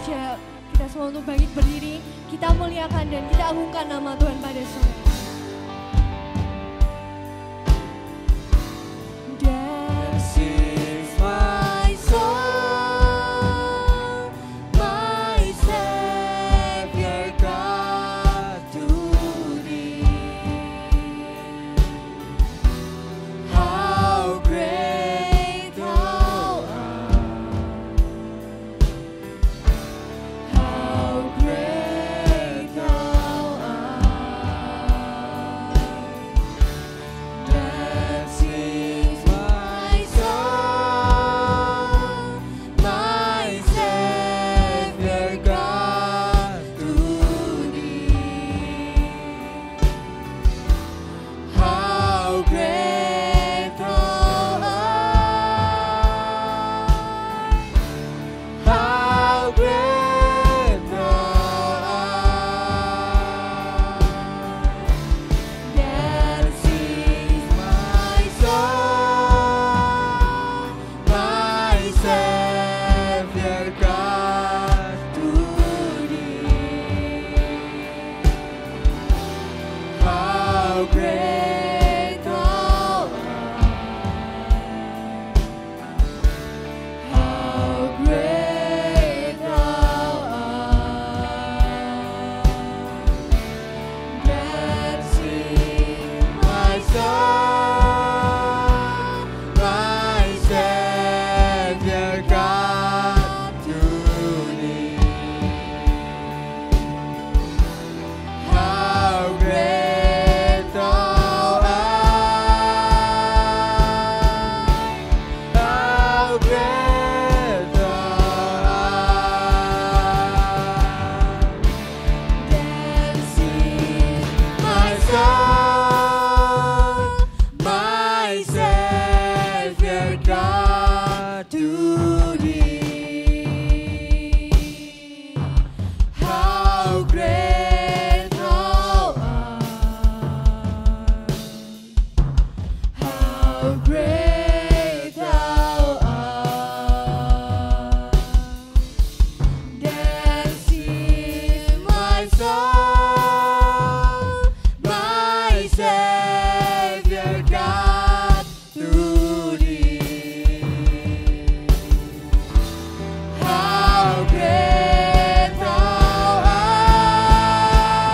saja kita semua untuk bangkit berdiri, kita muliakan dan kita agungkan nama Tuhan pada sore. This is my song, my Savior God to thee. How great thou art, how great thou art. This is my song, my Savior God to thee. How great thou art, how great thou art. This is my song, my Savior God to thee. How great thou art, how great thou art. That is my song, my Savior God to thee. How great thou art, how great thou art. This is my song, my Savior God to thee. How great thou art, how great thou art. This is my song, my Savior God to thee. How great thou art,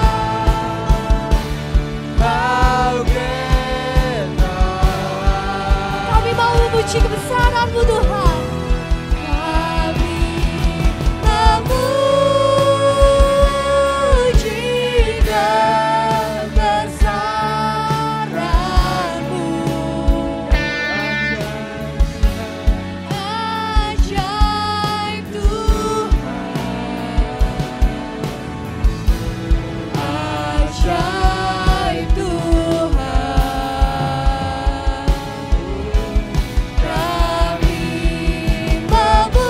how great thou art. Kami mau memuji kebesaran-Mu Tuhan. Kami memuji kebesaran-Mu. Ajaib Tuhan, ajaib Tuhan. Kami memuji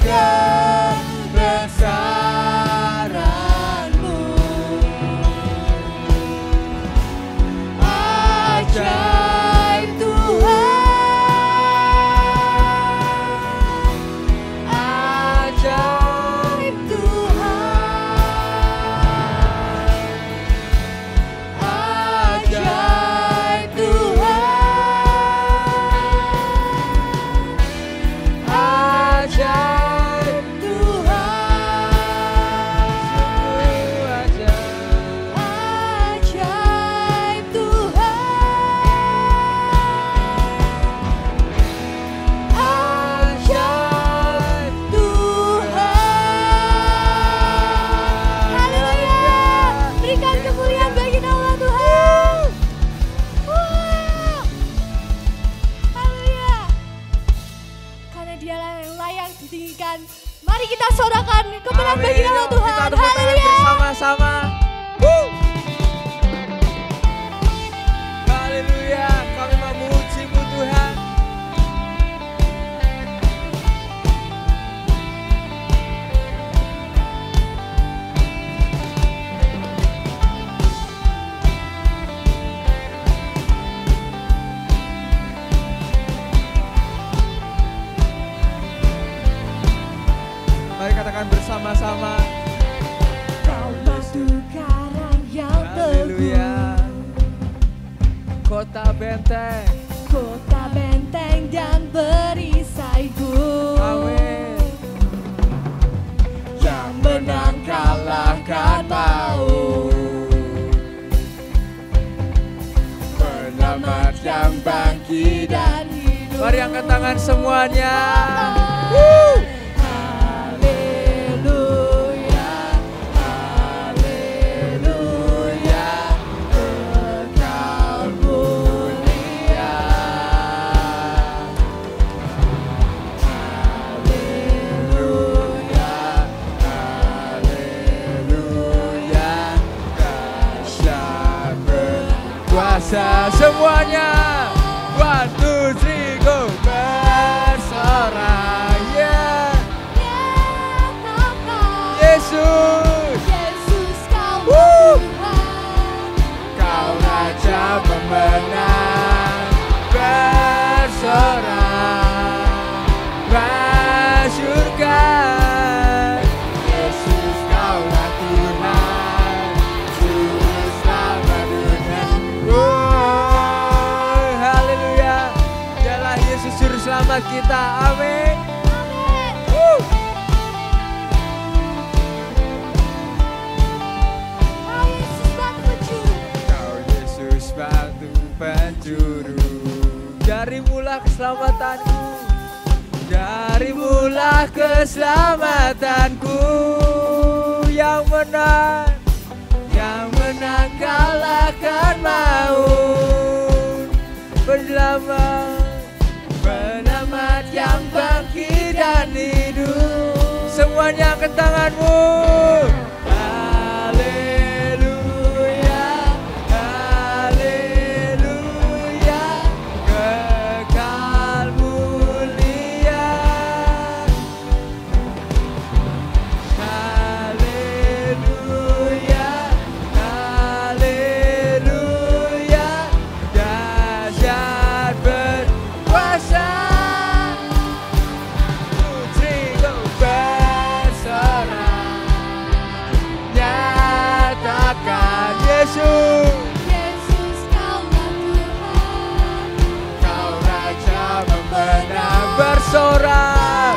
kebesaran-Mu. Ajaib Tuhan, ajaib Tuhan, ajaib Tuhan, ajaib Tuhan, ajaib Tuhan, ajaib Tuhan. Haleluya, berikan kemuliaan bagi nama Tuhan. Wah. Haleluya, karena Dialah yang layak ditinggikan. Mari kita sorakan kemenangan bagi nama Amin. Tuhan. Kita tepuk tangan Haleluya. bersama-sama. Haleluya, kami memuji-Mu Tuhan. bersama-sama. Kau batu karang yang Haleluya. teguh, Kota benteng. kota benteng dan perisaiku. Amin. Yang menang kalahkan maut, penyelamat yang bangkit dan hidup. Mari angkat tangan semuanya. Haleluya, haleluya, Engkau mulia. Haleluya, Haleluya. Dahsyat berkuasa semuanya. 1, 2, 3, go. Bersorak, yeah. nyatakan Yesus, Yesus kau Woo! Tuhan. Kau Raja pemenang. Bersorak, masyurkan. Yesus kaulah Tuhan, Juru selamat dunia. Oh, haleluya. Dialah Yesus Juru selamat kita. Amin. Kau Yesus batu penjuru, Kau Yesus batu penjuru. Darimulah keselamatanku, darimulah keselamatanku. Yang menang kalahkan maut. Penyelamat yang bangkit dan hidup. Semuanya angkat tanganmu. Haleluya, haleluya, kekal mulia. Haleluya, haleluya, dahsyat berkuasa. Putri kau bersorak, nyatakan Yesus, Yesus kaulah Tuhan. Kau Raja pemenang. Bersorak,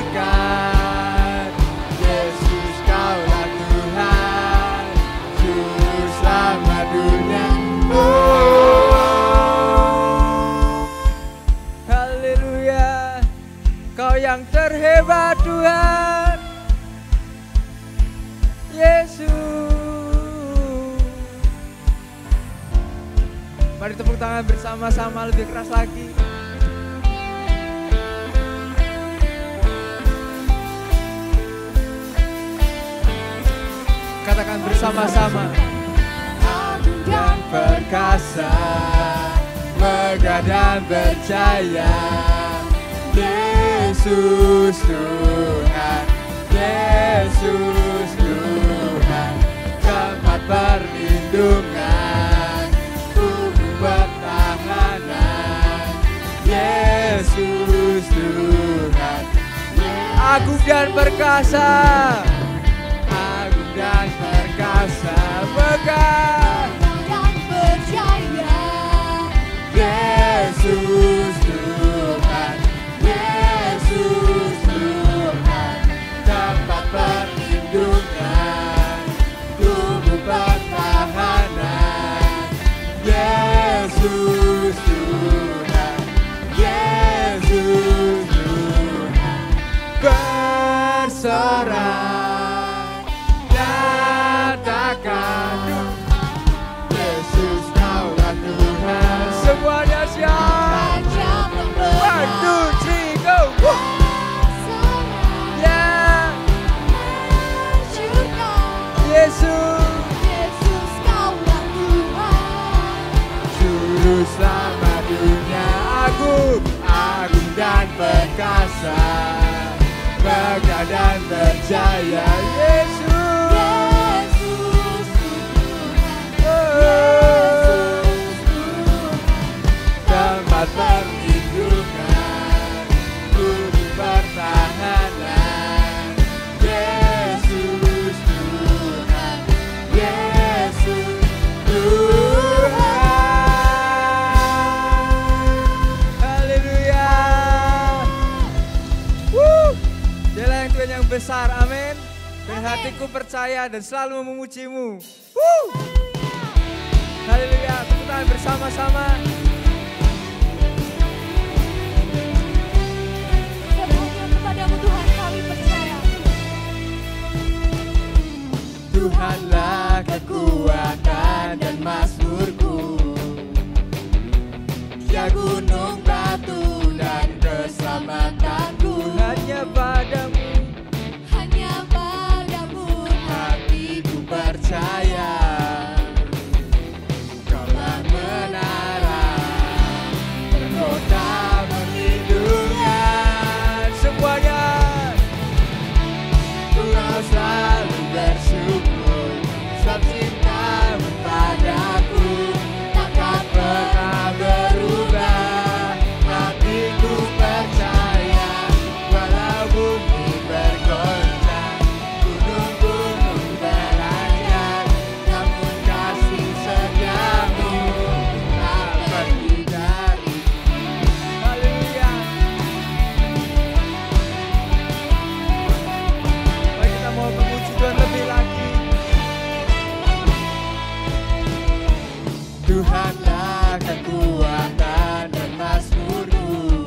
masyurkan. Yesus kaulah Tuhan, Juru selamat dunia. Oh, haleluya. Kau yang terhebat Tuhan, Yesus. Mari tepuk tangan bersama-sama lebih keras lagi. Katakan bersama-sama. Agung dan Perkasa, megah dan berjaya. Yesus Tuhan, Yesus Tuhan, tempat perlindungan, tubuh pertahanan. Yesus Tuhan, agung dan perkasa, agung dan perkasa, megah. dan berjaya. Yesus Tuhan, Yesus Tuhan, tempat perlindungan, tubuh pertahanan. Yesus Tuhan, Yesus Tuhan, bersorak, nyatakan Yesus kaulah Tuhan. Semuanya siap. Raja 1, 2, 3, go. Woo. Ya, masyurkan. Yesus, Yesus kaulah Tuhan. Juru selamat dunia. Agung, agung dan perkasa, megah dan berjaya. Yesus, Yesus Tuhan. tempat perlindungan, Hatiku percaya dan selalu memujimu. Haleluya, tepuk tangan bersama-sama. Hanya kepadamu Tuhan kami percaya. Tuhanlah kekuatan dan mazmurku, Dia gunung batu dan keselamatanku. Hanya padamu, Hanya padamu hatiku percaya. Kaulah menara, kota perlindungan. Semuanya, Tuhan selalu bersyukur, sebab cintamu padaku takkan pernah berubah. Hatiku percaya, walau bumi bergoncang, gunung-gunung beranjak, namun kasih setiamu tak pergi dariku. Haleluya. Mari kita mau memuji Tuhan lebih lagi. Tuhanlah kekuatan dan mazmurku,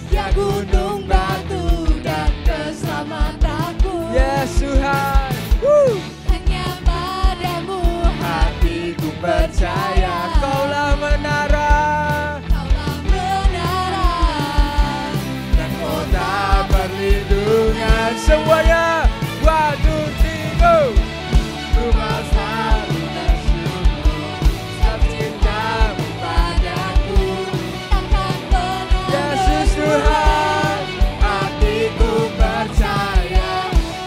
Dia gunung batu dan keselamatanku. Yes Tuhan, hanya padamu hatiku percaya. Kaulah menara Kaulah menara dan kota perlindungan. Semuanya, 1, 2, 3, go. Ku mau selalu bersyukur, sebab cintamu padaku takkan pernah Yesus Tuhan. Hatiku percaya,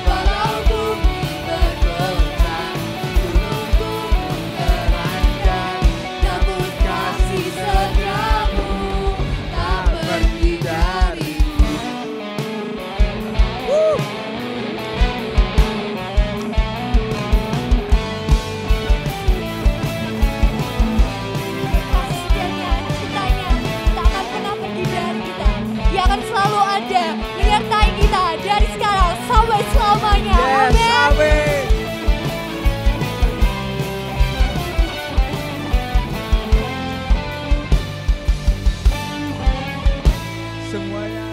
walau bumi bergoncang, gunung-gunung beranjak, namun kasih setiamu tak pergi dariku. Kasihnya, cintanya tak akan pernah pergi dari kita. Dia akan selalu ada menyertai kita dari sekarang sampai selamanya. Yes, Amin. amin. Semuanya,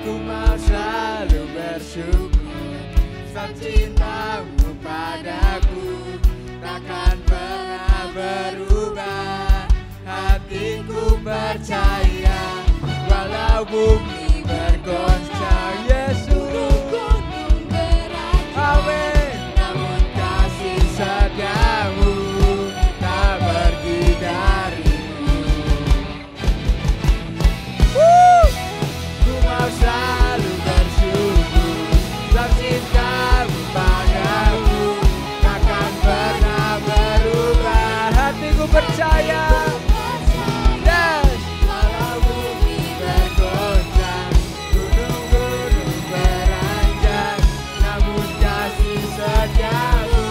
ku mau selalu bersyukur, sebab cintamu padaku takkan pernah berubah. Hatiku percaya, walau bumi bergoncang, Yesus. Gunung beranjak, Amin. namun Kasih setiamu tak pergi dariku. Ku mau selalu bersyukur, sebab cintamu padaku takkan pernah berubah. Hatiku percaya, yes. Walau bumi bergoncang, gunung-gunung beranjak, namun kasih setiamu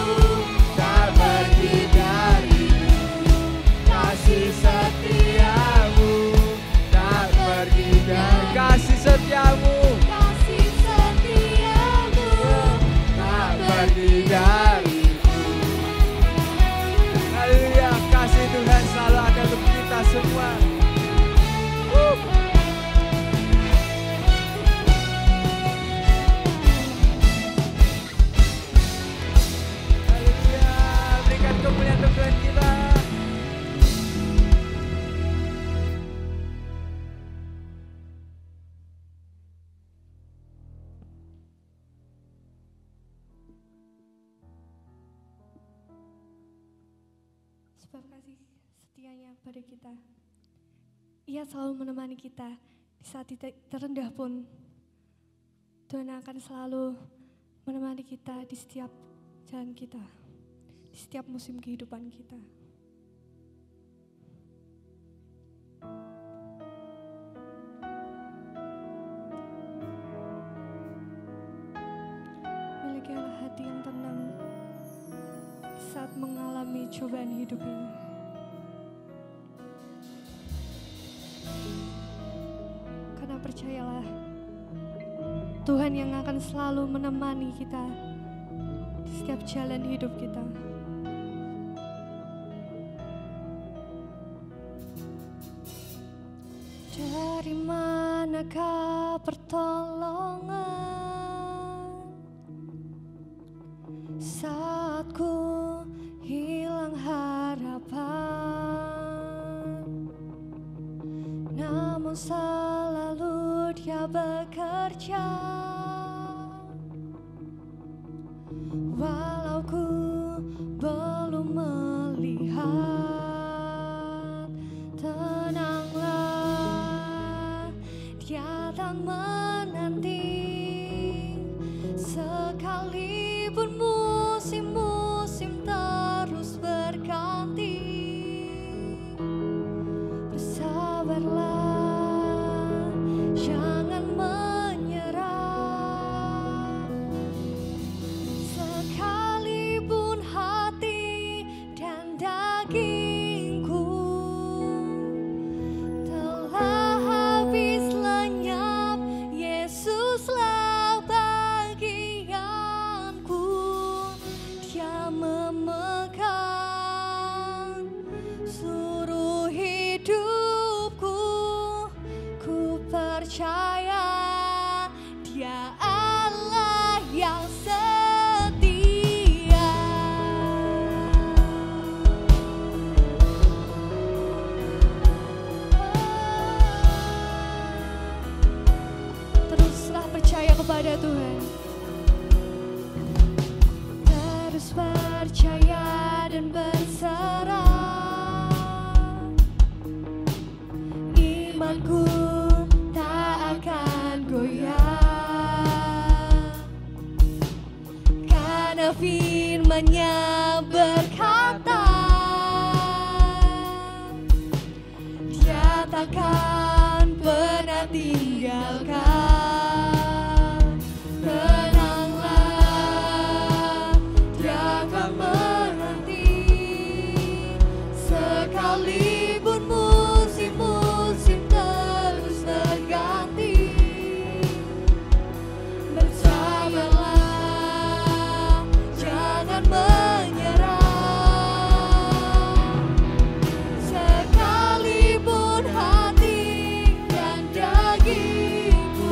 tak pergi dariku. Kasih setiamu tak pergi dari kasih setiamu kasih setiamu tak pergi dariku. Haleluya, kasih Tuhan selalu ada untuk kita semua. Haleluya, berikan kemuliaan untuk Tuhan kita. sebab kasih setianya pada kita. Ia selalu menemani kita di saat titik terendah pun. Tuhan akan selalu menemani kita di setiap jalan kita, di setiap musim kehidupan kita. Milikilah hati yang tenang saat mengalami cobaan hidup ini. Karena percayalah, Tuhan yang akan selalu menemani kita di setiap jalan hidup kita. Dari manakah pertolongan saat ku hilang harapan, namun selalu Dia bekerja, walau ku belum melihat. Tenanglah, Dia tak menanti, sekalipun musim-musim terus berganti. Bersabarlah, jangan menyerah, sekalipun hati dan dagingku telah habis lenyap, Yesuslah bagianku. Dia memegang seluruh hidupku, ku percaya Dia Allah yang setia. Teruslah percaya kepada Tuhan. Terus percaya dan berserah, imanku tak akan goyah, karena firman-Nya berkata, Dia takkan pernah tinggalkan. Tenanglah, Dia akan menanti, sekalipun musim-musim terus berganti. Bersabarlah, jangan menyerah, sekalipun hati dan dagingku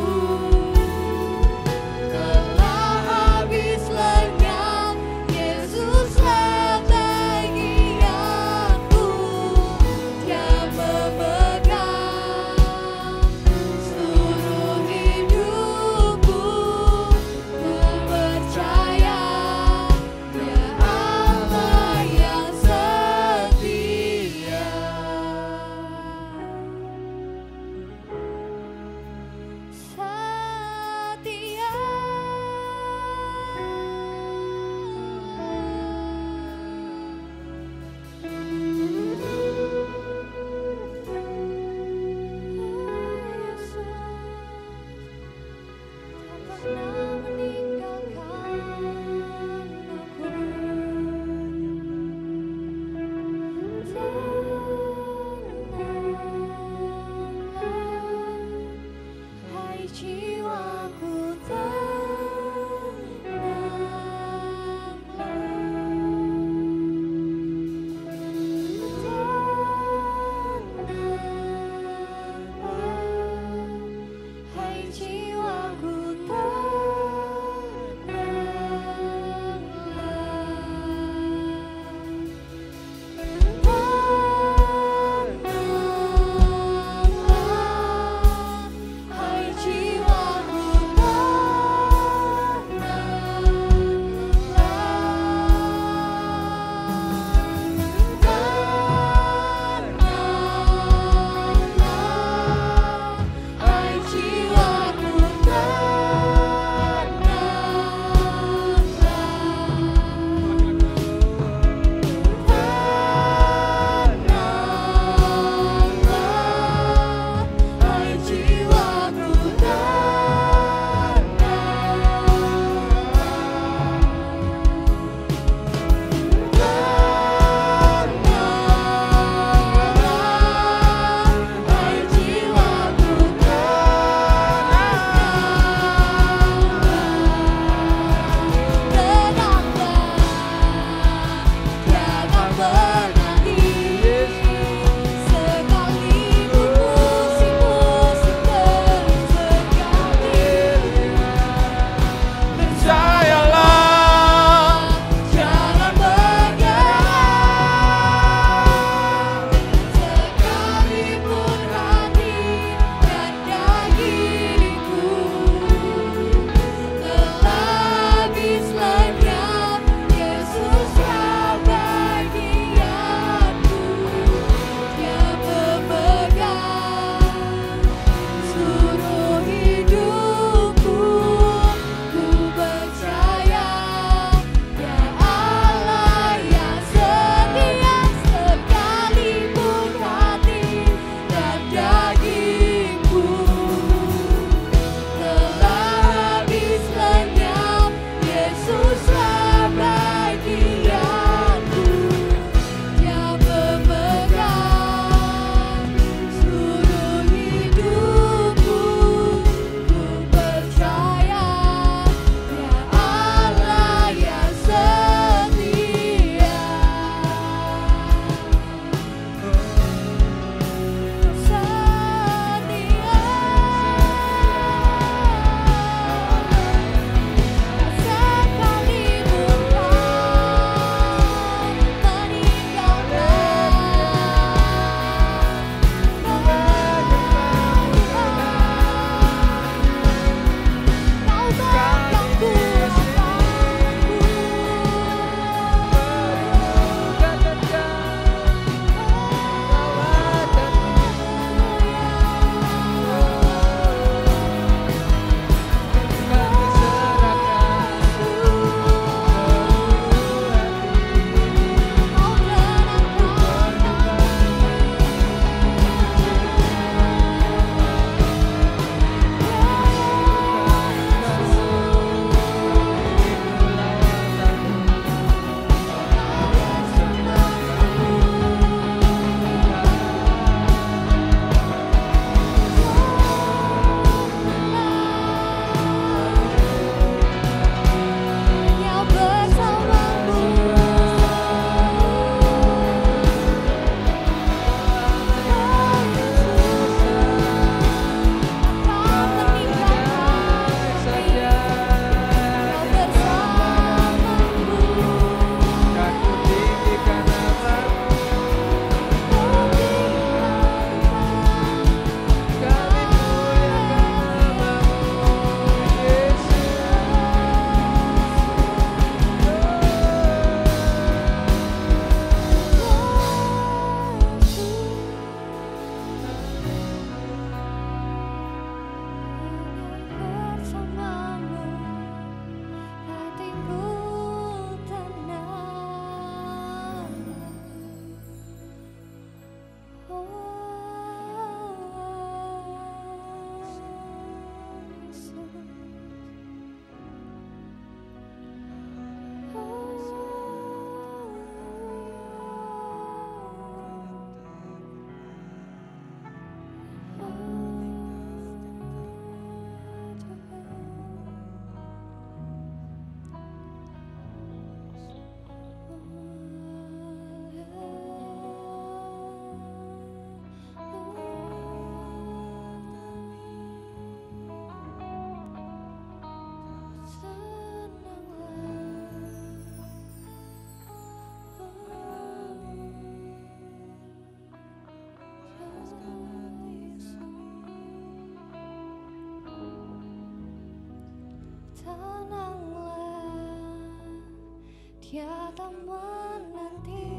tak menanti,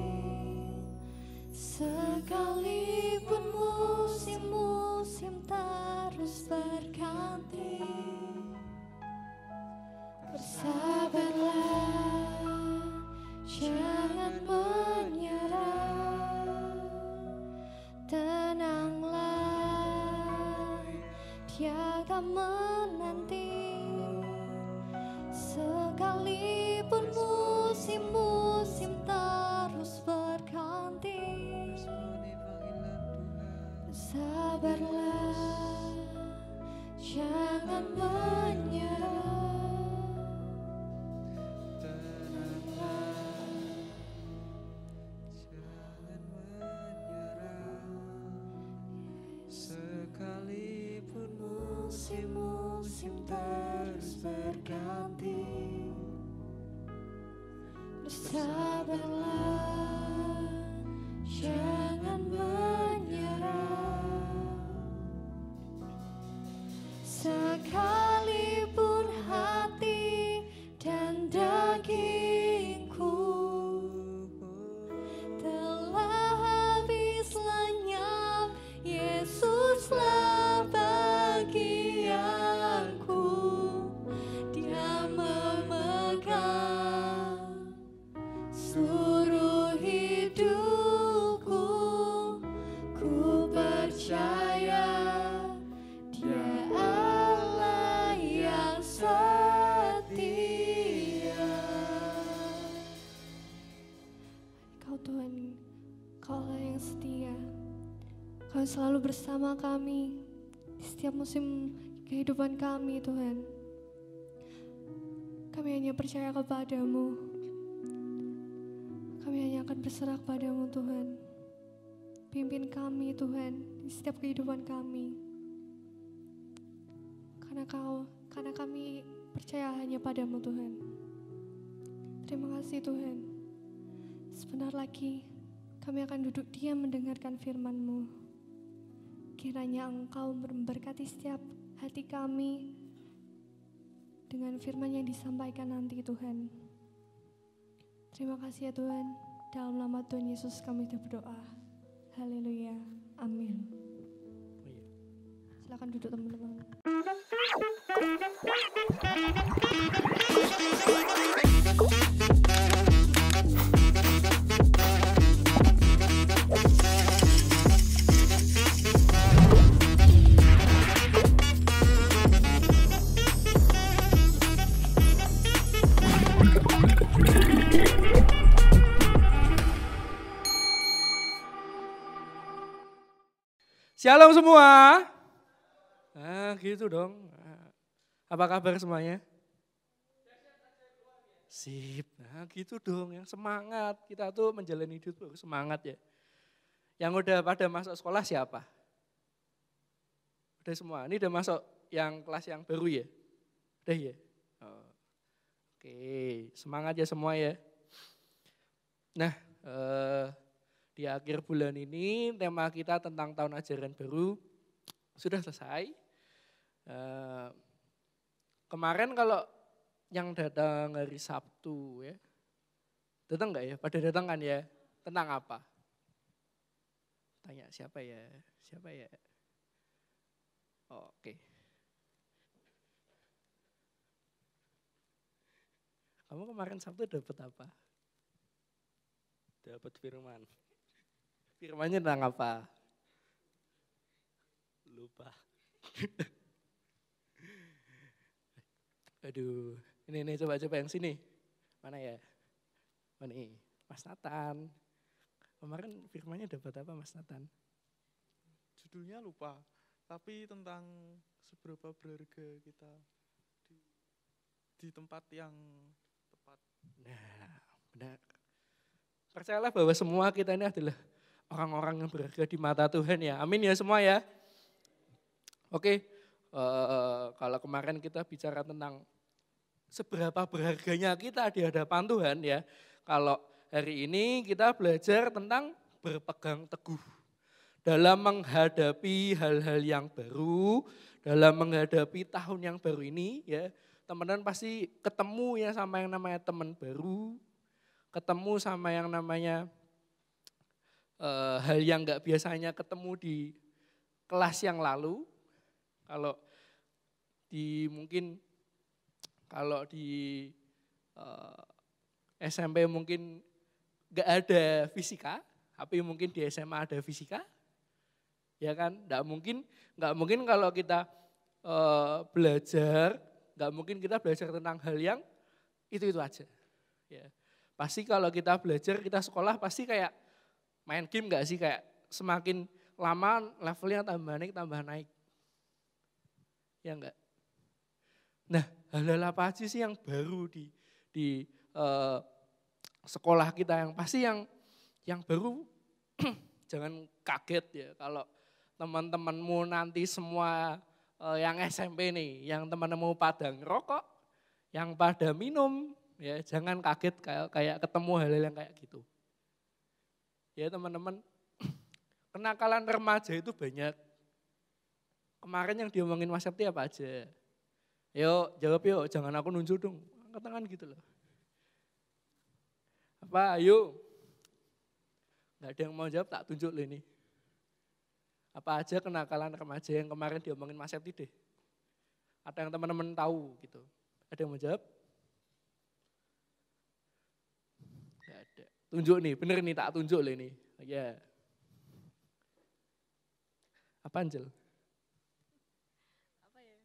sekalipun musim-musim terus berganti. Bersabarlah, jangan menyerah, tenanglah, Dia tak menanti. Sekalipun musim-musim terus berganti, sabarlah, jangan menyerah. Tenanglah, jangan menyerah. Sekalipun musim-musim terus berganti, Bersabarlah, jangan menyerah. Sekalipun hati dan dagingku telah habis lenyap, Yesuslah bagianku. Dia memegang seluruh hidupku. Ku percaya Dia Allah yang setia. Kau Tuhan, Kau Allah yang setia. Kau selalu bersama kami di setiap musim kehidupan kami, Tuhan. Kami hanya percaya kepada-Mu. Kami hanya akan berserah padamu, Tuhan. Pimpin kami, Tuhan, di setiap kehidupan kami. Karena kami percaya hanya padamu, Tuhan. Terima kasih, Tuhan. Sebentar lagi kami akan duduk diam mendengarkan firman-Mu. Kiranya Engkau memberkati setiap hati kami dengan firman yang disampaikan nanti, Tuhan. Terima kasih ya Tuhan. Dalam nama Tuhan Yesus kami sudah berdoa. Haleluya. Amin. Silakan duduk teman-teman. Shalom semua. Nah, gitu dong. Apa kabar semuanya? Sip. Nah, gitu dong. Yang semangat. Kita tuh menjalani hidup harus semangat ya. Yang udah pada masuk sekolah siapa? Udah semua. Ini udah masuk yang kelas yang baru ya? Udah ya? Oh. Oke, semangat ya semua ya. Nah, di akhir bulan ini tema kita tentang tahun ajaran baru sudah selesai. Kemarin kalau yang datang hari Sabtu ya, datang nggak ya? Pada datang kan ya? Tentang apa? Tanya siapa ya? Siapa ya? Oh, oke. Kamu kemarin Sabtu dapat apa? Dapat firman. Firmannya tentang apa? Lupa. Aduh, ini coba yang sini. Mana ya? Mana nih? Mas Nathan. Kemarin firmannya dapat apa Mas Nathan? Judulnya lupa, tapi tentang seberapa berharga kita di tempat yang tepat. Nah, benar. Percayalah bahwa semua kita ini adalah orang-orang yang berharga di mata Tuhan ya. Amin ya semua ya. Oke, kalau kemarin kita bicara tentang seberapa berharganya kita di hadapan Tuhan ya. Kalau hari ini kita belajar tentang berpegang teguh. Dalam menghadapi hal-hal yang baru, dalam menghadapi tahun yang baru ini ya. Teman-teman pasti ketemu ya sama yang namanya teman baru, ketemu sama yang namanya hal yang nggak biasanya ketemu di kelas yang lalu. Kalau di SMP mungkin nggak ada fisika, tapi mungkin di SMA ada fisika, ya kan? Nggak mungkin kalau kita belajar, nggak mungkin kita belajar tentang hal yang itu aja. Ya. Pasti kalau kita belajar, kita sekolah pasti kayak main game nggak sih, kayak semakin lama levelnya tambah naik. Ya enggak? Nah, hal-hal apa aja sih yang baru di sekolah kita, yang pasti yang baru jangan kaget ya kalau teman-temanmu nanti semua yang SMP nih, yang teman-temanmu pada ngerokok, yang pada minum, ya jangan kaget kayak ketemu hal-hal yang kayak gitu. Ya teman-teman, kenakalan remaja itu banyak. Kemarin yang diomongin Mas Septi apa aja? Yuk jawab yuk, jangan aku nunjuk dong. Angkat tangan gitu loh. Apa ayo? Gak ada yang mau jawab, tak tunjuk loh ini. Apa aja kenakalan remaja yang kemarin diomongin Mas Septi deh. Ada yang teman-teman tahu gitu. Ada yang mau jawab? Gak ada. Tunjuk nih, bener nih tak tunjuk loh ini. Ya. Apa Angel? Apa ya?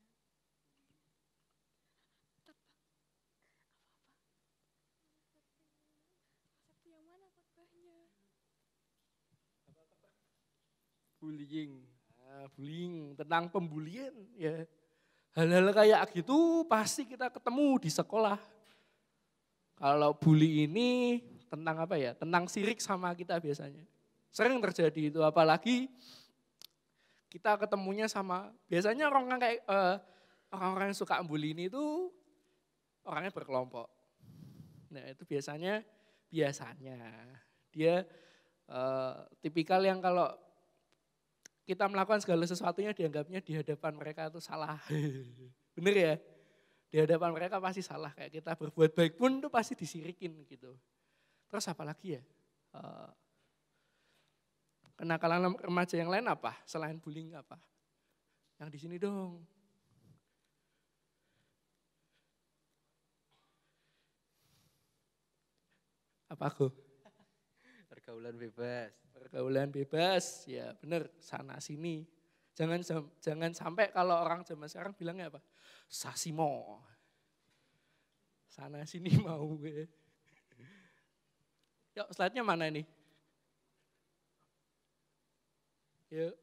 Sabtu yang mana khotbahnya? Bullying. Nah, bullying, tentang pembulian ya. Hal-hal kayak gitu pasti kita ketemu di sekolah. Kalau bully ini tentang apa ya? Tentang sirik sama kita biasanya. Sering terjadi itu, apalagi kita ketemunya sama, biasanya orang-orang yang suka bully ini itu orangnya berkelompok. Nah itu biasanya dia tipikal yang kalau kita melakukan segala sesuatunya dianggapnya di hadapan mereka itu salah. Bener ya? Di hadapan mereka pasti salah, kayak kita berbuat baik pun itu pasti disirikin gitu. Terus apalagi ya? Kenakalan remaja yang lain apa? Selain bullying apa? Yang di sini dong. Apa aku? Pergaulan bebas. Pergaulan bebas, ya bener, sana sini. Jangan sampai kalau orang zaman sekarang bilangnya apa? Sasimo. Sana sini mau gue. Yuk slide-nya mana ini? Yuk.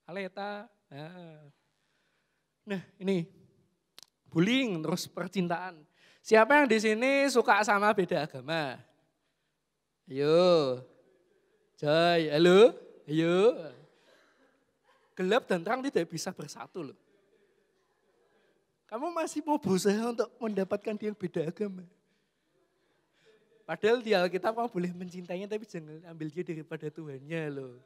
Aleta. Nah ini bullying terus percintaan. Siapa yang di sini suka sama beda agama? Ayo. Joy, halo. Ayo. Gelap dan terang tidak bisa bersatu loh. Kamu masih mau berusaha untuk mendapatkan dia yang beda agama. Padahal di Alkitab kamu boleh mencintainya tapi jangan ambil dia daripada Tuhannya loh.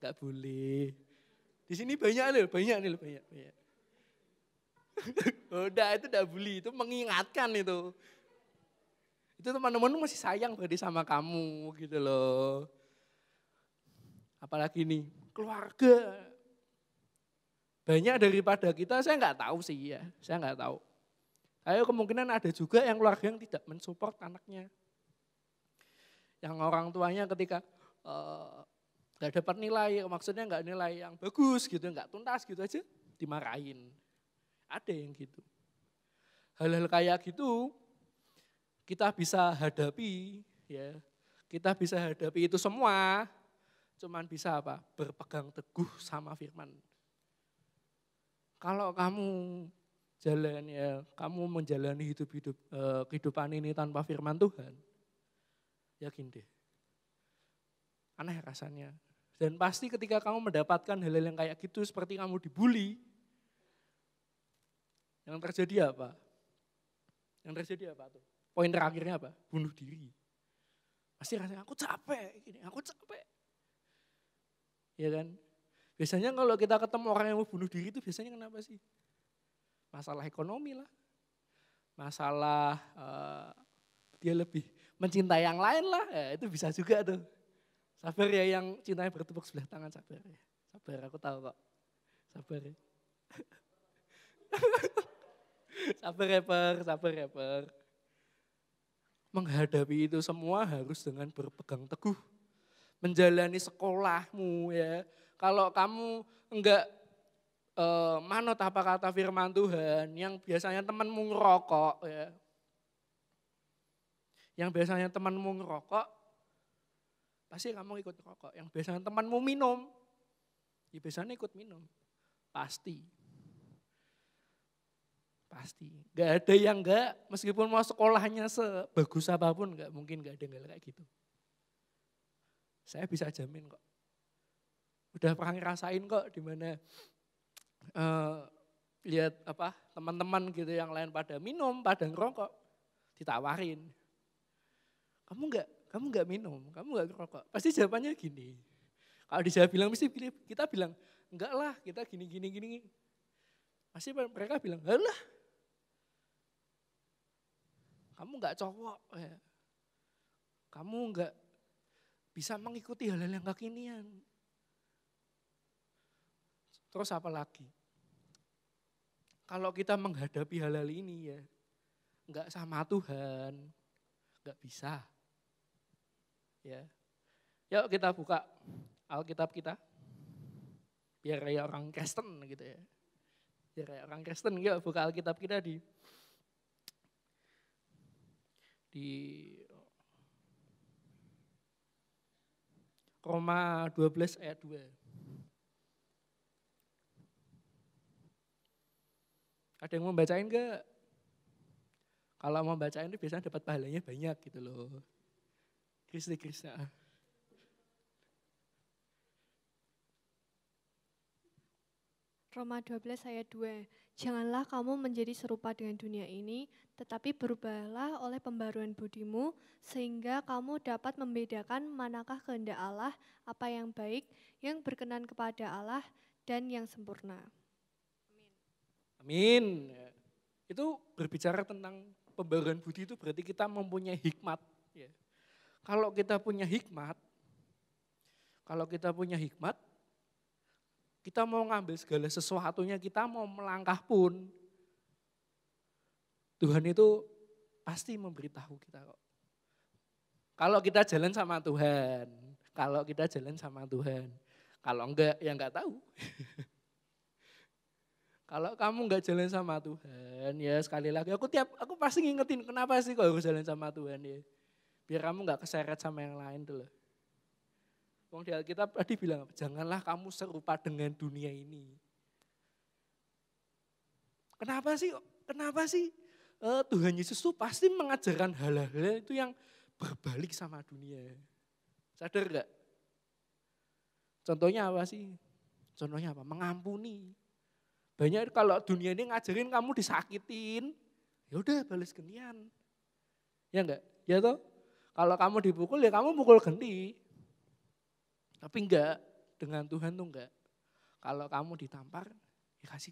Gak boleh. Di sini banyak. Udah itu udah bully, itu mengingatkan itu. Itu teman-teman masih sayang berarti sama kamu gitu loh. Apalagi nih, keluarga. Banyak daripada kita, saya nggak tahu sih ya, saya nggak tahu. Ayo kemungkinan ada juga yang keluarga yang tidak mensupport anaknya. Yang orang tuanya ketika nggak dapat nilai, maksudnya nggak nilai yang bagus gitu, nggak tuntas gitu aja, dimarahin. Ada yang gitu. Hal-hal kayak gitu kita bisa hadapi, ya. Kita bisa hadapi itu semua, cuman bisa apa? Berpegang teguh sama firman. Kalau kamu kamu menjalani kehidupan ini tanpa firman Tuhan, yakin deh, aneh rasanya. Dan pasti ketika kamu mendapatkan hal-hal yang kayak gitu, seperti kamu dibully, yang terjadi apa? Yang terjadi apa tuh? Poin terakhirnya apa? Bunuh diri. Pasti rasanya aku capek, aku capek. Ya kan? Biasanya kalau kita ketemu orang yang mau bunuh diri itu biasanya kenapa sih? Masalah ekonomi lah. masalah dia lebih mencintai yang lain lah, itu bisa juga tuh. Sabar ya yang cintanya bertepuk sebelah tangan, sabar ya. Sabar, aku tahu kok. Sabar ya. Sabar ya, Per. Menghadapi itu semua harus dengan berpegang teguh. Menjalani sekolahmu ya. Kalau kamu enggak manut apa kata firman Tuhan, yang biasanya temanmu ngerokok ya. Yang biasanya temanmu ngerokok, pasti kamu ikut ngerokok. Yang biasanya temanmu minum, ya biasanya ikut minum. Pasti. Gak ada yang enggak, meskipun mau sekolahnya sebagus apapun, mungkin gak ada yang kayak gitu. Saya bisa jamin kok. Udah pernah ngerasain kok di mana lihat teman-teman gitu yang lain pada minum, pada ngerokok, ditawarin. Kamu enggak minum, kamu enggak ngerokok. Pasti jawabannya gini. Kalau dijawab bilang mesti kita bilang, enggak lah, kita gini. Pasti mereka bilang, halah, kamu enggak cowok ya. Kamu enggak bisa mengikuti hal-hal yang kekinian. Terus apa lagi? Kalau kita menghadapi hal-hal ini ya, enggak sama Tuhan, enggak bisa. Ya. Yuk kita buka Alkitab kita. Biar kayak orang Kristen gitu ya. Biar kayak orang Kristen, yuk buka Alkitab kita di Roma 12 ayat 2. Ada yang mau bacain enggak? Kalau mau bacain itu biasanya dapat pahalanya banyak gitu loh. Krista. Roma 12 ayat 2. Janganlah kamu menjadi serupa dengan dunia ini, tetapi berubahlah oleh pembaruan budimu, sehingga kamu dapat membedakan manakah kehendak Allah, apa yang baik, yang berkenan kepada Allah, dan yang sempurna. Amin. Itu berbicara tentang pembaruan budi itu berarti kita mempunyai hikmat. Ya. Kalau kita punya hikmat, kita mau ngambil segala sesuatunya, kita mau melangkah pun, Tuhan itu pasti memberitahu kita kok. Kalau kita jalan sama Tuhan, kalau enggak ya enggak tahu. Kalau kamu enggak jalan sama Tuhan, ya sekali lagi aku pasti ngingetin kenapa sih kok harus jalan sama Tuhan ya. Biar kamu enggak keseret sama yang lain tuh loh. Wong di Alkitab tadi bilang, janganlah kamu serupa dengan dunia ini. Kenapa sih Tuhan Yesus tuh pasti mengajarkan hal-hal itu yang berbalik sama dunia. Sadar enggak? Contohnya apa sih? Contohnya apa? Mengampuni. Banyak kalau dunia ini ngajarin kamu disakitin, ya udah balas gantian. Ya enggak? Ya toh? Kalau kamu dipukul ya kamu pukul ganti. Tapi enggak, dengan Tuhan tuh enggak. Kalau kamu ditampar, ya kasih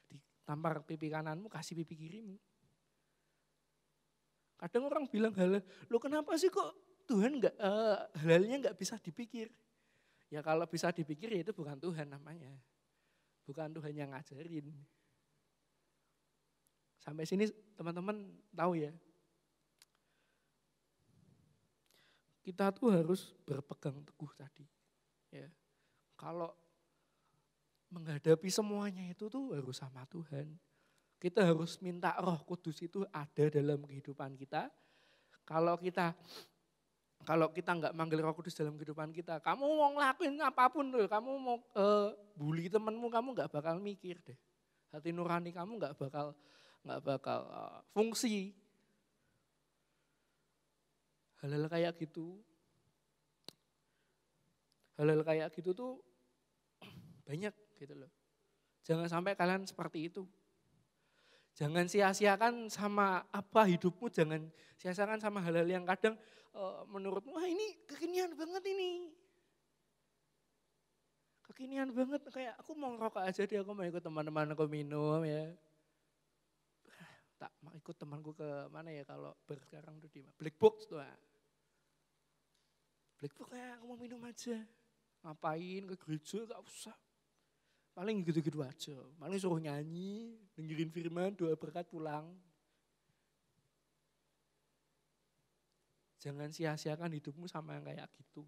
ditampar pipi kananmu, kasih pipi kirimu. Kadang orang bilang lo kenapa sih kok Tuhan enggak halalnya enggak bisa dipikir? Ya kalau bisa dipikir ya itu bukan Tuhan namanya. Bukan Tuhan yang ngajarin. Sampai sini teman-teman tahu ya. Kita tuh harus berpegang teguh tadi. Ya. Kalau menghadapi semuanya itu tuh harus sama Tuhan. Kita harus minta Roh Kudus itu ada dalam kehidupan kita. Kalau kita nggak manggil Roh Kudus dalam kehidupan kita, kamu mau ngelakuin apapun tuh, kamu mau bully temenmu, kamu nggak bakal mikir deh. Hati nurani kamu nggak bakal fungsi. Hal-hal kayak gitu tuh banyak gitu loh. Jangan sampai kalian seperti itu. Jangan sia-siakan sama apa hidupmu, jangan sia-siakan sama hal-hal yang kadang menurutmu, wah ini kekinian banget ini. Kekinian banget, kayak aku mau ngerokok aja deh, aku mau ikut teman-teman aku minum ya. tak ikut temanku ke mana ya kalau sekarang tuh di Black Box tuh. Black Box kayak aku mau minum aja. Ngapain ke gereja gak usah. Paling gitu-gitu aja. Paling suruh nyanyi, dengerin firman, doa berkat pulang. Jangan sia-siakan hidupmu sama yang kayak gitu.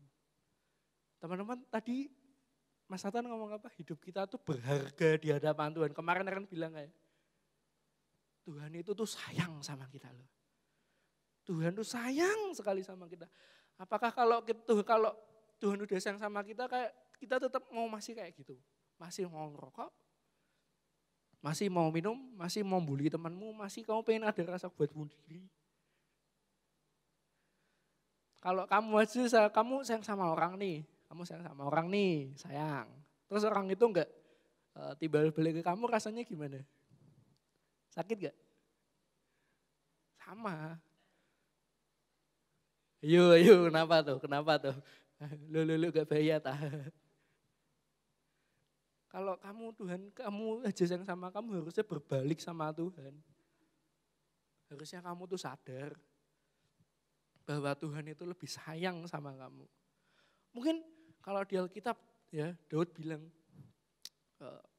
Teman-teman tadi Mas Nathan ngomong apa? Hidup kita tuh berharga di hadapan Tuhan. Kemarin kan bilang kayak, Tuhan itu tuh sayang sama kita loh. Tuhan tuh sayang sekali sama kita. Apakah kalau Tuhan udah sayang sama kita, kayak kita tetap mau masih kayak gitu? Masih mau ngerokok? Masih mau minum? Masih mau bully temanmu? Masih kamu pengen ada rasa buat bunuh diri? Kalau kamu sayang sama orang nih, sayang. Terus orang itu enggak tiba balik ke kamu, rasanya gimana? Sakit gak? Sama. Yuk, kenapa tuh? Lu gak bahaya tah. Kalau kamu aja sayang sama kamu, harusnya berbalik sama Tuhan. Harusnya kamu tuh sadar bahwa Tuhan itu lebih sayang sama kamu. Mungkin kalau di Alkitab ya, Daud bilang,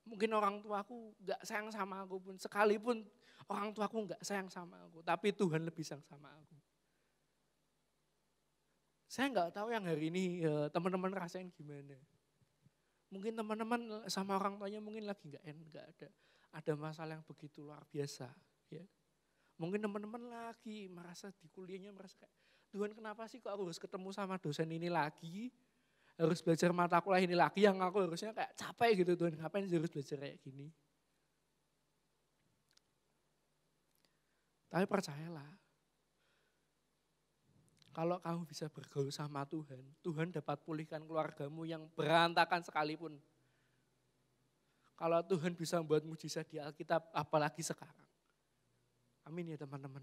mungkin orang tuaku gak sayang sama aku pun, sekalipun orang tuaku gak sayang sama aku, tapi Tuhan lebih sayang sama aku. Saya gak tahu yang hari ini teman-teman rasain gimana. Mungkin teman-teman sama orang tuanya mungkin lagi gak ada masalah yang begitu luar biasa. Ya. Mungkin teman-teman lagi merasa di kuliahnya merasa kayak, Tuhan kenapa sih kok aku harus ketemu sama dosen ini lagi? Harus belajar mata kuliah ini lagi yang aku harusnya kayak capek gitu Tuhan, ngapain sih harus belajar kayak gini. Tapi percayalah, kalau kamu bisa bergaul sama Tuhan, Tuhan dapat pulihkan keluargamu yang berantakan sekalipun. Kalau Tuhan bisa membuat mujizat di Alkitab, apalagi sekarang. Amin ya teman-teman.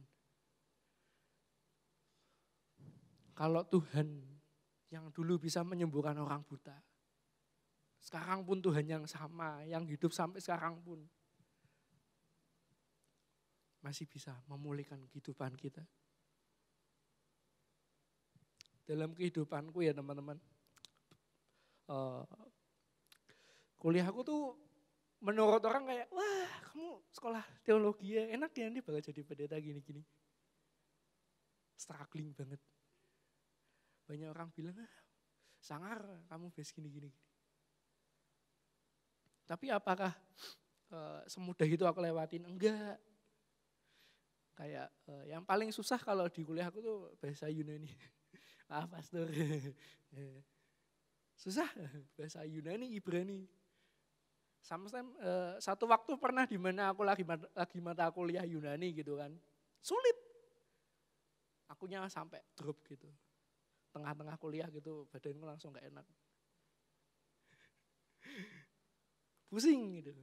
Kalau Tuhan yang dulu bisa menyembuhkan orang buta, sekarang pun Tuhan yang sama, yang hidup sampai sekarang pun masih bisa memulihkan kehidupan kita. Dalam kehidupanku ya teman-teman, kuliahku tuh menurut orang kayak, wah kamu sekolah teologi ya, enak ya ini bakal jadi pendeta gini-gini. Struggling banget. Banyak orang bilang, sangar kamu bes gini-gini. Tapi apakah semudah itu aku lewatin? Enggak. Kayak yang paling susah kalau di kuliah aku tuh bahasa Yunani. Pastor. Susah bahasa Yunani, Ibrani. Sometimes satu waktu pernah di mana aku lagi mata kuliah Yunani gitu kan. Sulit. Akunya sampai drop gitu. Tengah-tengah kuliah gitu, badanku langsung gak enak. Pusing gitu.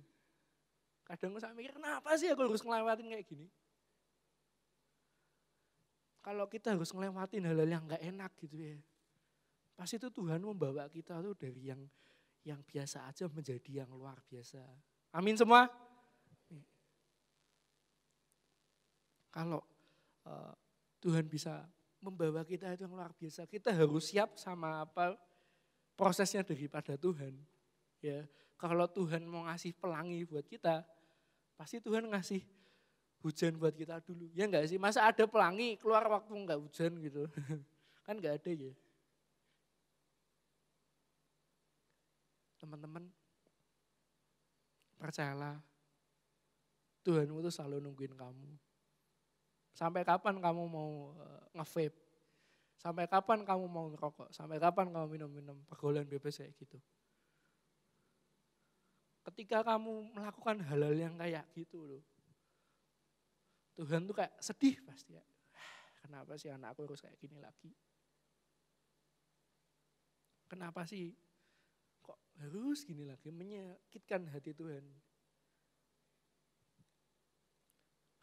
Kadang saya mikir, kenapa sih aku harus ngelewatin kayak gini? Kalau kita harus ngelewatin hal-hal yang gak enak gitu ya, pasti itu Tuhan membawa kita tuh dari yang biasa aja menjadi yang luar biasa. Amin semua? Kalau Tuhan bisa membawa kita itu yang luar biasa, kita harus siap sama apa prosesnya daripada Tuhan. Ya, kalau Tuhan mau ngasih pelangi buat kita, pasti Tuhan ngasih hujan buat kita dulu. Ya enggak sih? Masa ada pelangi keluar waktu enggak hujan gitu? Kan enggak ada ya. Teman-teman, percayalah, Tuhanmu tuh selalu nungguin kamu. Sampai kapan kamu mau nge-vape? Sampai kapan kamu mau ngerokok? Sampai kapan kamu minum-minum pergaulan bebas kayak gitu? Ketika kamu melakukan hal-hal yang kayak gitu loh, Tuhan tuh kayak sedih pasti ya. Kenapa sih anakku harus kayak gini lagi? Kenapa sih kok harus gini lagi? Menyakitkan hati Tuhan.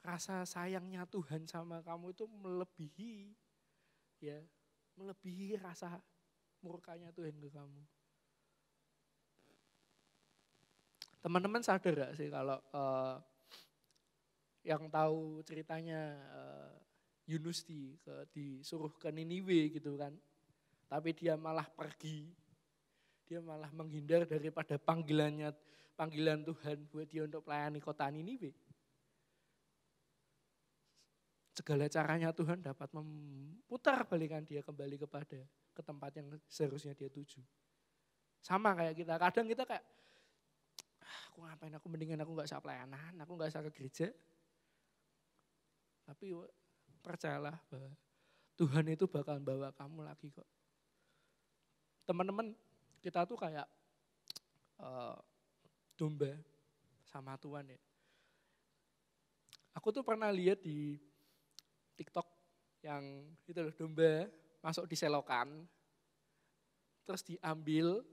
Rasa sayangnya Tuhan sama kamu itu melebihi rasa murkanya Tuhan ke kamu. Teman-teman sadar gak sih kalau yang tahu ceritanya Yunus disuruh ke Niniwe gitu kan. Tapi dia malah pergi. Dia malah menghindar daripada panggilan Tuhan buat dia untuk melayani kota Niniwe. Segala caranya Tuhan dapat memutar balikan dia kembali ke tempat yang seharusnya dia tuju. Sama kayak kita, kadang kita kayak, aku ngapain, aku mendingan aku gak usah pelayanan, aku gak usah ke gereja. Tapi percayalah bahwa Tuhan itu bakal bawa kamu lagi kok. Teman-teman, kita tuh kayak domba sama Tuhan ya. Aku tuh pernah lihat di TikTok yang itu loh, domba masuk di selokan, terus diambil,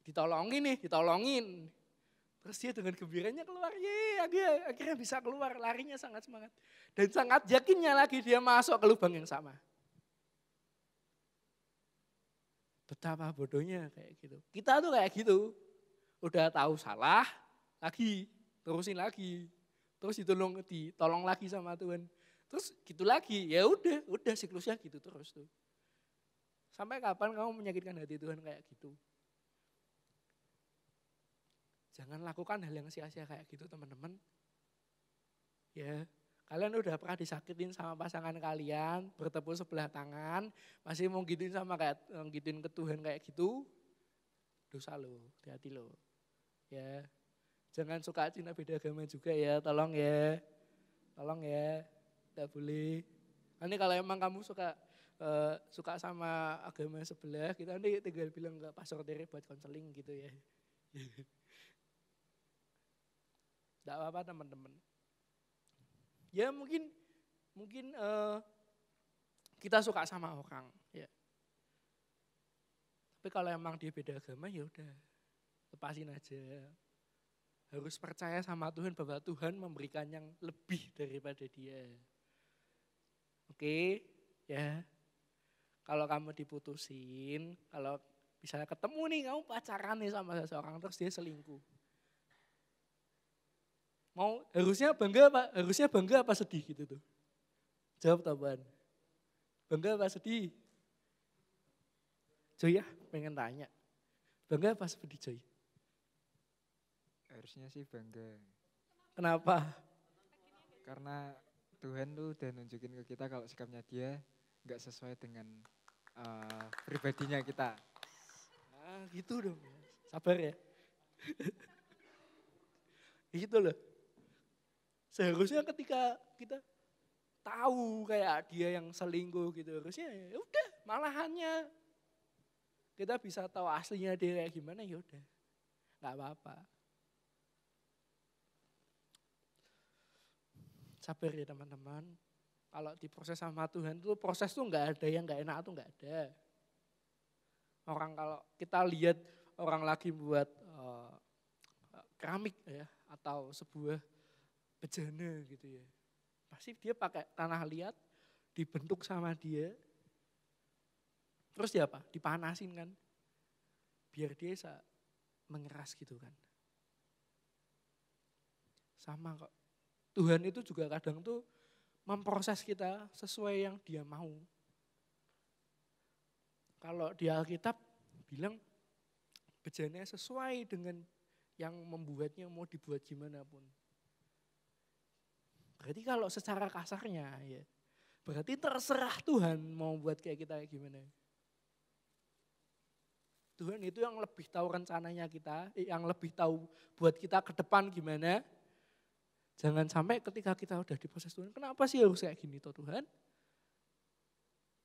ditolongin. Terus dia dengan gembiranya keluar, akhirnya bisa keluar, larinya sangat semangat. Dan sangat yakinnya lagi dia masuk ke lubang yang sama. Betapa bodohnya kayak gitu. Kita tuh kayak gitu, udah tahu salah, lagi, terusin lagi. Terus ditolong lagi sama Tuhan. Terus gitu lagi, ya udah siklusnya gitu terus tuh. Sampai kapan kamu menyakitkan hati Tuhan kayak gitu? Jangan lakukan hal yang sia-sia kayak gitu teman-teman. Ya, kalian udah pernah disakitin sama pasangan kalian, bertepuk sebelah tangan, masih mau gituin gituin ke Tuhan kayak gitu, dosa lo, hati-hati lo. Ya, jangan suka Cina beda agama juga ya, tolong ya. Tidak boleh. Nanti kalau emang kamu suka sama agama sebelah, kita nanti tinggal bilang ke Pastor Tere buat konseling gitu ya. Tidak apa-apa teman-teman. Ya mungkin kita suka sama orang, ya. Tapi kalau emang dia beda agama ya udah, lepasin aja. Harus percaya sama Tuhan bahwa Tuhan memberikan yang lebih daripada dia. Oke, ya. Kalau kamu diputusin, kalau misalnya ketemu nih kamu pacaran nih sama seseorang terus dia selingkuh. Harusnya bangga apa sedih gitu tuh? Jawab Taban. Bangga apa sedih? Joy ya, pengen tanya. Bangga apa sedih Joy? Harusnya sih bangga. Kenapa? Karena Tuhan tuh udah nunjukin ke kita kalau sikapnya dia gak sesuai dengan pribadinya kita. Nah gitu dong, sabar ya. Gitu loh. Seharusnya ketika kita tahu kayak dia yang selingkuh gitu, harusnya ya udah malahannya kita bisa tahu aslinya dia kayak gimana, ya udah nggak apa-apa. Sabar ya teman-teman. Kalau diproses sama Tuhan tuh proses tuh nggak ada yang nggak enak tuh nggak ada. Orang kalau kita lihat orang lagi buat keramik ya atau sebuah bejana gitu ya. Pasti dia pakai tanah liat, dibentuk sama dia. Terus dia apa? Dipanasin kan. Biar dia bisa mengeras gitu kan. Sama kok. Tuhan itu juga kadang tuh memproses kita sesuai yang dia mau. Kalau di Alkitab bilang bejana sesuai dengan yang membuatnya mau dibuat gimana pun. Berarti kalau secara kasarnya ya, berarti terserah Tuhan mau buat kayak kita kayak gimana. Tuhan itu yang lebih tahu rencananya kita, yang lebih tahu buat kita ke depan gimana. Jangan sampai ketika kita udah diproses Tuhan, kenapa sih harus kayak gini toh Tuhan?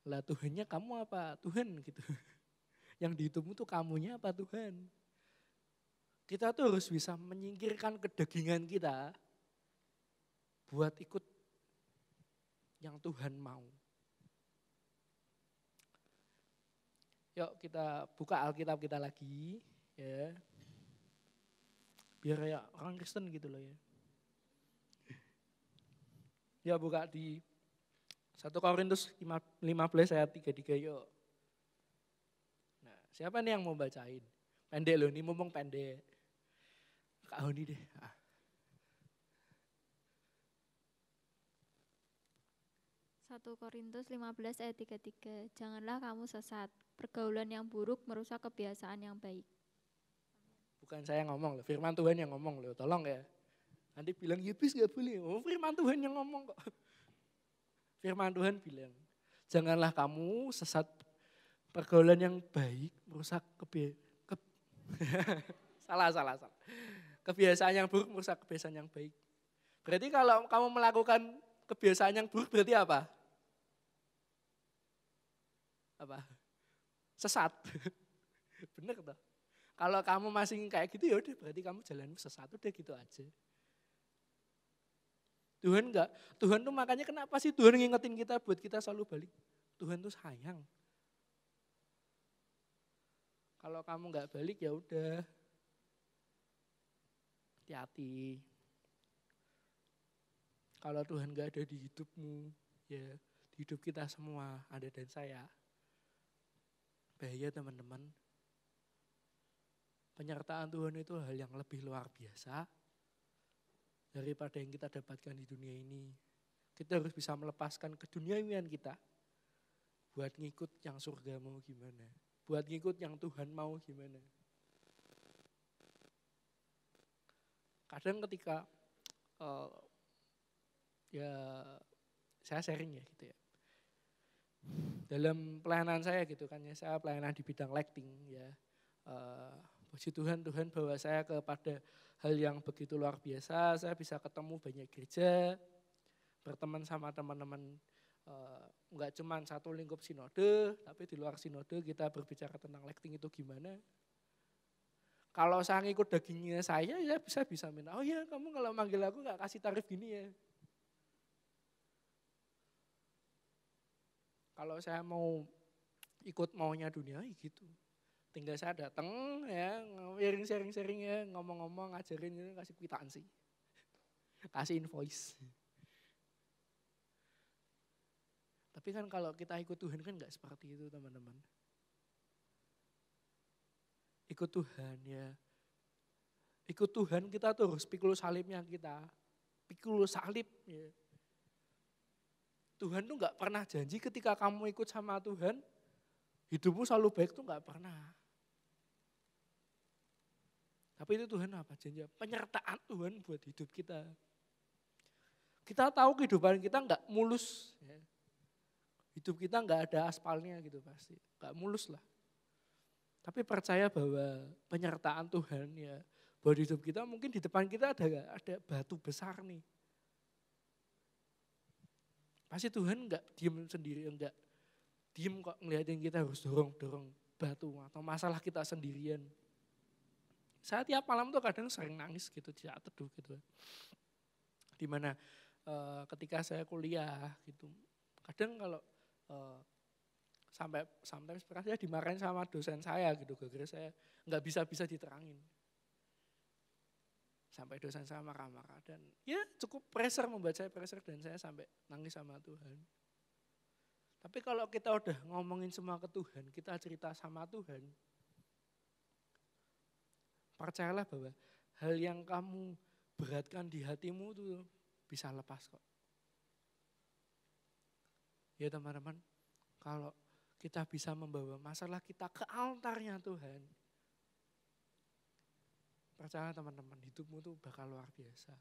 Lah Tuhannya kamu apa? Tuhan gitu. Yang dihitungmu tuh kamunya apa Tuhan? Kita tuh harus bisa menyingkirkan kedagingan kita buat ikut yang Tuhan mau. Yuk kita buka Alkitab kita lagi ya. Biar ya orang Kristen gitu loh ya. Ya buka di 1 Korintus 15 ayat 33 yuk. Nah siapa nih yang mau bacain? Pendek loh ini mumpung pendek. Kak Honi deh. 1 Korintus 15 ayat 33. Janganlah kamu sesat. Pergaulan yang buruk merusak kebiasaan yang baik. Bukan saya ngomong loh, firman Tuhan yang ngomong loh, tolong ya. Nanti bilang, ya bis gak boleh. Oh, firman Tuhan yang ngomong kok. Firman Tuhan bilang, janganlah kamu sesat. Pergaulan yang baik merusak salah. Kebiasaan yang buruk merusak kebiasaan yang baik. Berarti kalau kamu melakukan kebiasaan yang buruk berarti apa? Apa? Sesat. Bener toh? Kalau kamu masih kayak gitu ya udah berarti kamu jalanmu sesat, udah gitu aja. Tuhan tuh makanya kenapa sih Tuhan ngingetin kita buat kita selalu balik? Tuhan tuh sayang. Kalau kamu nggak balik ya udah, hati-hati. Kalau Tuhan nggak ada di hidupmu, ya di hidup kita semua, Anda dan saya, bahaya teman-teman. Penyertaan Tuhan itu hal yang lebih luar biasa daripada yang kita dapatkan di dunia ini. Kita harus bisa melepaskan keduniawian kita buat ngikut yang surga mau gimana. Buat ngikut yang Tuhan mau gimana. Kadang ketika ya saya sharing ya gitu ya. Dalam pelayanan saya gitu kan ya, saya pelayanan di bidang lighting ya. Puji Tuhan bawa saya kepada hal yang begitu luar biasa. Saya bisa ketemu banyak gereja, berteman sama teman-teman. Enggak cuma satu lingkup sinode, tapi di luar sinode kita berbicara tentang lighting itu gimana. Kalau saya ngikut dagingnya saya bisa minta, oh ya kamu kalau manggil aku gak kasih tarif gini ya. Kalau saya mau ikut maunya dunia gitu. Tinggal saya datang ya, sharing-sharing ya, ngomong-ngomong, ngajarin gitu, kasih kwitansi. Kasih invoice. Tapi kan kalau kita ikut Tuhan kan gak seperti itu teman-teman. Ikut Tuhan ya. Ikut Tuhan kita tuh harus pikul salibnya kita. Pikul salib ya. Tuhan tuh gak pernah janji ketika kamu ikut sama Tuhan, hidupmu selalu baik tuh gak pernah. Tapi itu Tuhan apa janji? Penyertaan Tuhan buat hidup kita. Kita tahu kehidupan kita gak mulus ya. Hidup kita nggak ada aspalnya gitu pasti, nggak mulus lah. Tapi percaya bahwa penyertaan Tuhan ya buat hidup kita, mungkin di depan kita ada batu besar nih. Pasti Tuhan nggak diem sendiri, nggak diem kok ngeliatin kita harus dorong batu atau masalah kita sendirian. Saya tiap malam tuh kadang sering nangis gitu di saat teduh gitu. Dimana ketika saya kuliah gitu, kadang kalau sampai sometimes saya dimarahin sama dosen saya gitu, gara-gara saya nggak bisa diterangin. Sampai dosen saya marah-marah dan ya cukup membuat saya pressure dan saya sampai nangis sama Tuhan. Tapi kalau kita udah ngomongin semua ke Tuhan, kita cerita sama Tuhan, percayalah bahwa hal yang kamu beratkan di hatimu tuh bisa lepas kok. Ya teman-teman, kalau kita bisa membawa masalah kita ke altarnya Tuhan, percaya teman-teman, hidupmu tuh bakal luar biasa.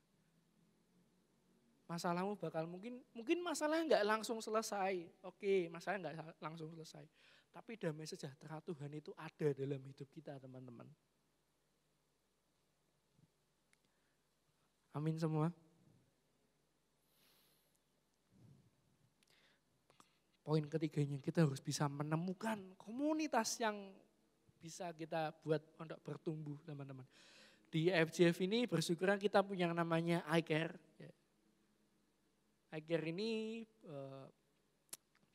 Masalahmu bakal mungkin masalahnya nggak langsung selesai. Oke, masalahnya nggak langsung selesai. Tapi damai sejahtera Tuhan itu ada dalam hidup kita teman-teman. Amin semua. Poin ketiganya, kita harus bisa menemukan komunitas yang bisa kita buat untuk bertumbuh teman-teman. Di FGF ini bersyukuran kita punya yang namanya iCare. iCare ini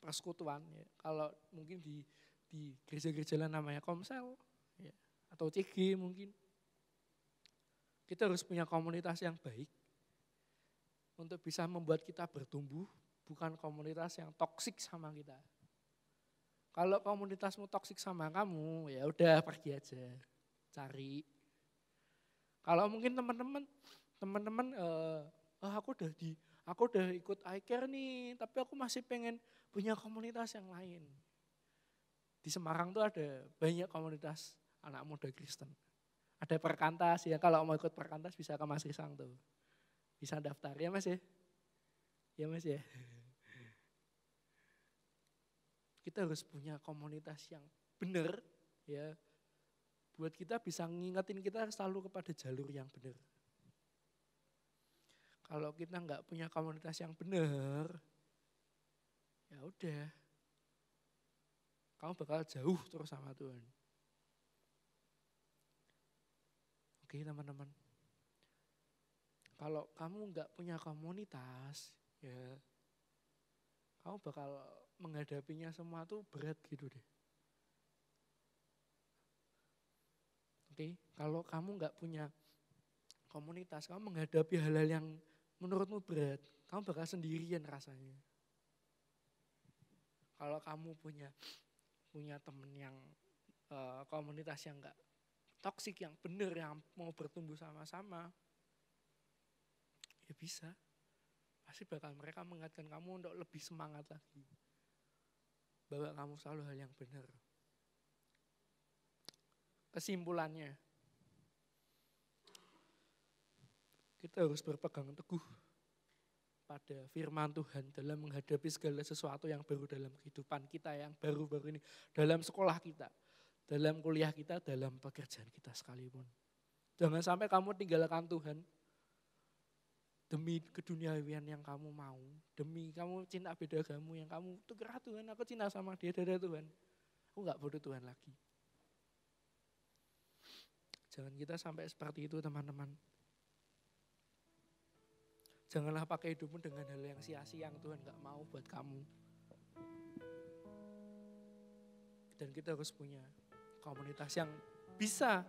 persekutuan. Ya. Kalau mungkin di gereja-gereja lain namanya Komsel ya, atau CG mungkin. Kita harus punya komunitas yang baik untuk bisa membuat kita bertumbuh. Bukan komunitas yang toksik sama kita. Kalau komunitasmu toksik sama kamu, ya udah pergi aja, cari. Kalau mungkin teman-teman, aku Aku udah ikut iCare nih, tapi aku masih pengen punya komunitas yang lain. Di Semarang tuh ada banyak komunitas anak muda Kristen. Ada Perkantas ya, kalau mau ikut Perkantas bisa ke Mas Risang tuh. Bisa daftar ya Mas ya? Ya Mas ya? Kita harus punya komunitas yang benar ya. Buat kita bisa ngingetin kita selalu kepada jalur yang benar. Kalau kita nggak punya komunitas yang benar, ya udah, kamu bakal jauh terus sama Tuhan. Oke teman-teman, kalau kamu nggak punya komunitas, ya kamu bakal menghadapinya semua tuh berat gitu deh. Oke, kalau kamu nggak punya komunitas, kamu menghadapi hal-hal yang menurutmu berat, kamu bakal sendirian rasanya. Kalau kamu punya teman yang komunitas yang enggak toksik, yang benar, yang mau bertumbuh sama-sama, ya bisa. Pasti bakal mereka mengingatkan kamu untuk lebih semangat lagi. Bahwa kamu selalu hal yang benar. Kesimpulannya, kita harus berpegang teguh pada firman Tuhan dalam menghadapi segala sesuatu yang baru dalam kehidupan kita yang baru-baru ini. Dalam sekolah kita, dalam kuliah kita, dalam pekerjaan kita sekalipun. Jangan sampai kamu tinggalkan Tuhan demi keduniawian yang kamu mau. Demi kamu cinta beda agama yang kamu tukar Tuhan, aku cinta sama dia, dadah Tuhan. Aku gak butuh Tuhan lagi. Jangan kita sampai seperti itu teman-teman. Janganlah pakai hidupmu dengan hal yang sia-sia yang Tuhan gak mau buat kamu. Dan kita harus punya komunitas yang bisa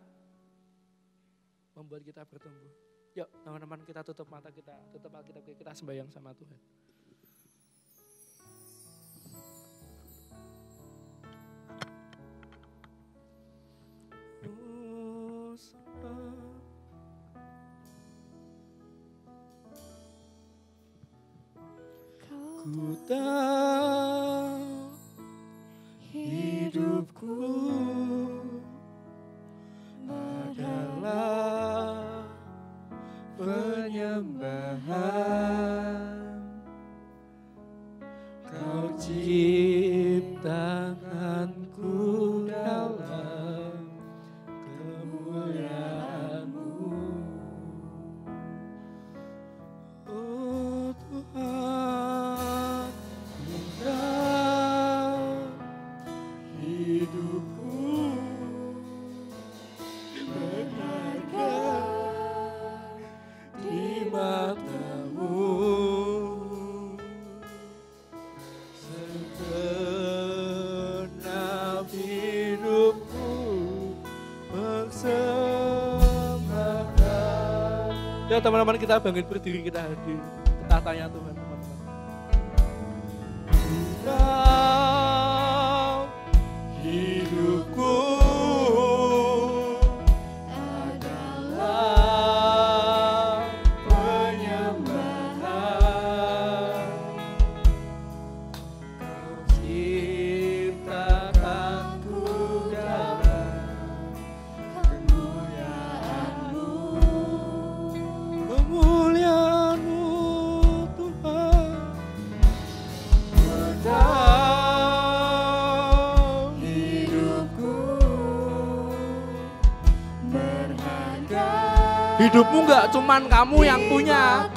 membuat kita bertumbuh. Yuk teman-teman, kita tutup mata kita, tutup Alkitab kita sembahyang sama Tuhan. Ku tahu hidupku adalah penyembahan. Kau ciptakanku dalam kemuliaan-Mu. Oh Tuhan, Engkau hidupku berharga di mata-Mu. Segenap hidupku persembahkan. Ya teman-teman, kita bangkit berdiri, kita hadir ke tahtanya Tuhan teman-teman. Engkau hidupku adalah penyembahan. Kau ciptakanku dalam kemuliaan-Mu. Kemuliaan-Mu Tuhan. Engkau hidupku berharga. Hidupmu gak cuman kamu yang punya.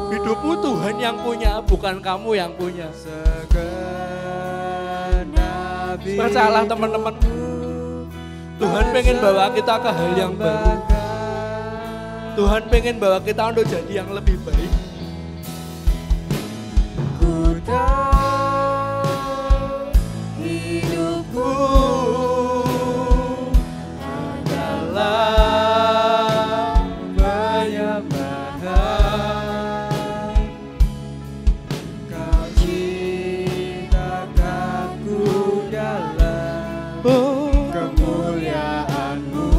Hidupmu Tuhan yang punya, bukan kamu yang punya. Percayalah teman-teman, Tuhan pengen bawa kita ke hal yang baru. Tuhan pengen bawa kita untuk jadi yang lebih baik. Ku tahu hidupku adalah penyembahan. Kau ciptakanku dalam kemuliaan-Mu.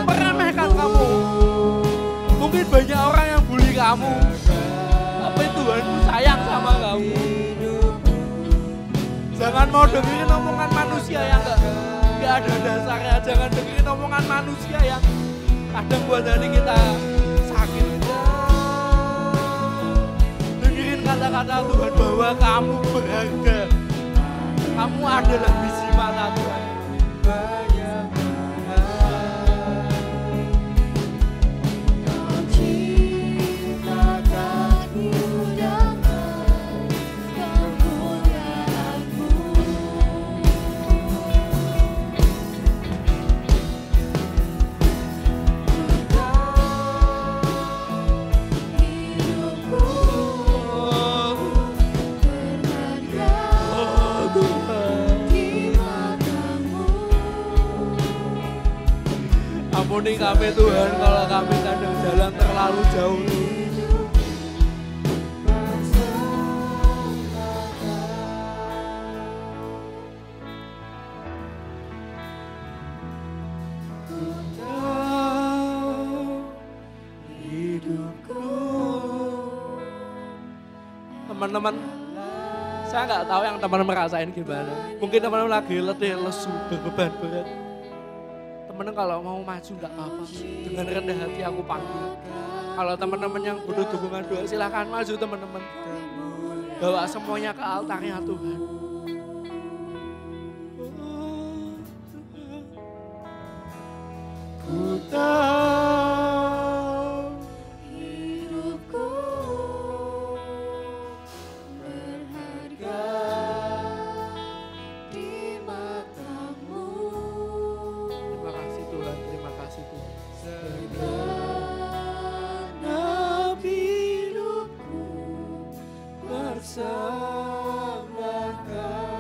meremehkan kamu. Mungkin banyak orang yang bully kamu. Tapi Tuhanmu sayang sama kamu. Jangan mau dengerin omongan manusia yang gak ada dasarnya. Jangan dengerin omongan manusia yang kadang buat hati kita sakit. Dengerin kata-kata Tuhan bahwa kamu berharga. Kamu adalah biji mata Tuhan. Ampuni kami Tuhan kalau kami kadang jalan terlalu jauh. Teman-teman, saya nggak tahu yang teman-teman merasain gimana. Mungkin teman-teman lagi letih, lesu, berbeban berat. Teman-teman kalau mau maju nggak apa-apa, dengan rendah hati aku panggil. Kalau teman-teman yang butuh dukungan doa silahkan maju teman-teman. Bawa semuanya ke altarnya Tuhan. Ku tahu hidupku berharga di matamu. Terima kasih Tuhan, terima kasih Tuhan. Segenap hidupku bersama Kau.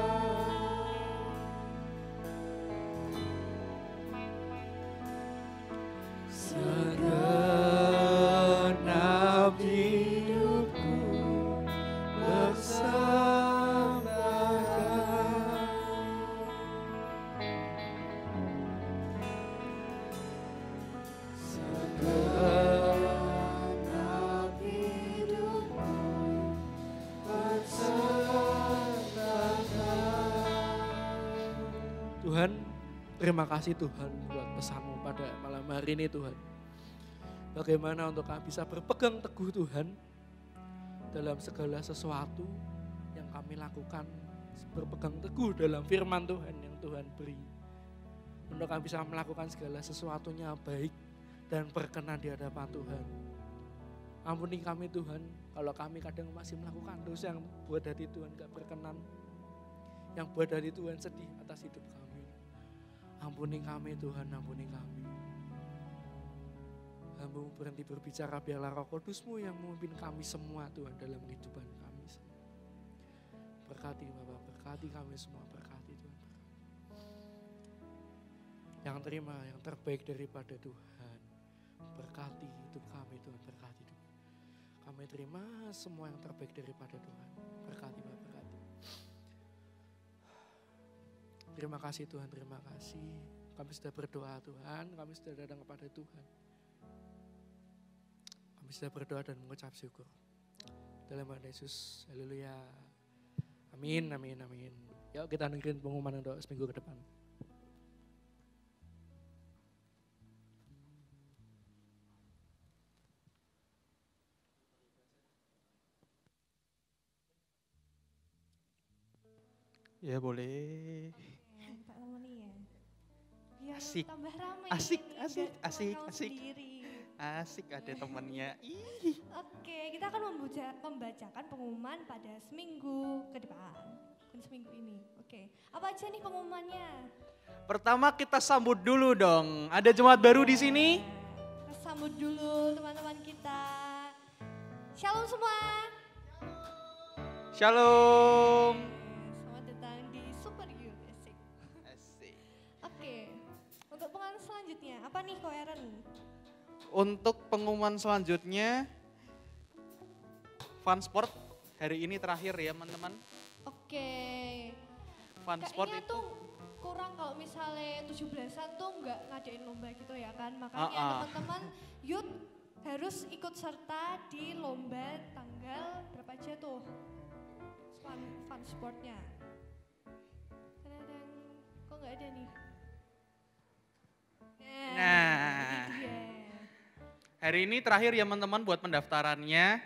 Segenap hidupku bersama Kau. Segenap hidupku bersama Kau. Tuhan, terima kasih Tuhan buat pesanmu pada malam hari ini Tuhan. Bagaimana untuk kami bisa berpegang teguh Tuhan dalam segala sesuatu yang kami lakukan. Berpegang teguh dalam firman Tuhan yang Tuhan beri. Untuk kami bisa melakukan segala sesuatunya baik dan berkenan di hadapan Tuhan. Ampuni kami Tuhan kalau kami kadang masih melakukan dosa yang buat hati Tuhan gak berkenan. Yang buat hati Tuhan sedih atas hidup kami. Ampuni kami Tuhan, ampuni kami. Hamba-Mu berhenti berbicara, biarlah Roh Kudus-Mu yang memimpin kami semua Tuhan dalam kehidupan kami semua. Berkati Bapak, berkati kami semua, berkati Tuhan. Yang terima yang terbaik daripada Tuhan. Berkati hidup kami Tuhan, berkati Tuhan. Kami terima semua yang terbaik daripada Tuhan. Berkati Bapak, berkati. Terima kasih Tuhan, terima kasih. Kami sudah berdoa Tuhan, kami sudah datang kepada Tuhan. Kami sudah berdoa dan mengucap syukur. Dalam nama Yesus, haleluya. Amin, amin, amin. Yuk kita dengerin pengumuman untuk seminggu ke depan. Ya boleh. Pak Lemoni ya. Biar Asik. tambah ramai. Asik, ini, asik, biar asik, kamu asik. sendiri. Asik ada temennya. Ih. Oke, kita akan membacakan pengumuman pada seminggu ke depan. Dan seminggu ini. Oke, apa aja nih pengumumannya? Pertama kita sambut dulu dong. Ada jemaat baru di sini. Kita sambut dulu teman-teman kita. Shalom semua. Shalom. Selamat datang di Super You. Asik. Asik. Oke, untuk pengumuman selanjutnya apa nih Ko Aaron? Untuk pengumuman selanjutnya, Fun Sport hari ini terakhir ya teman-teman. Oke, fun sport Kayaknya itu. tuh kurang kalau misalnya 17-an tuh nggak ngadain lomba gitu ya kan. Makanya teman-teman youth harus ikut serta di lomba tanggal berapa aja tuh fun sportnya. Kadang kok nggak ada nih? Nah. Ini dia. Hari ini terakhir ya teman-teman buat pendaftarannya.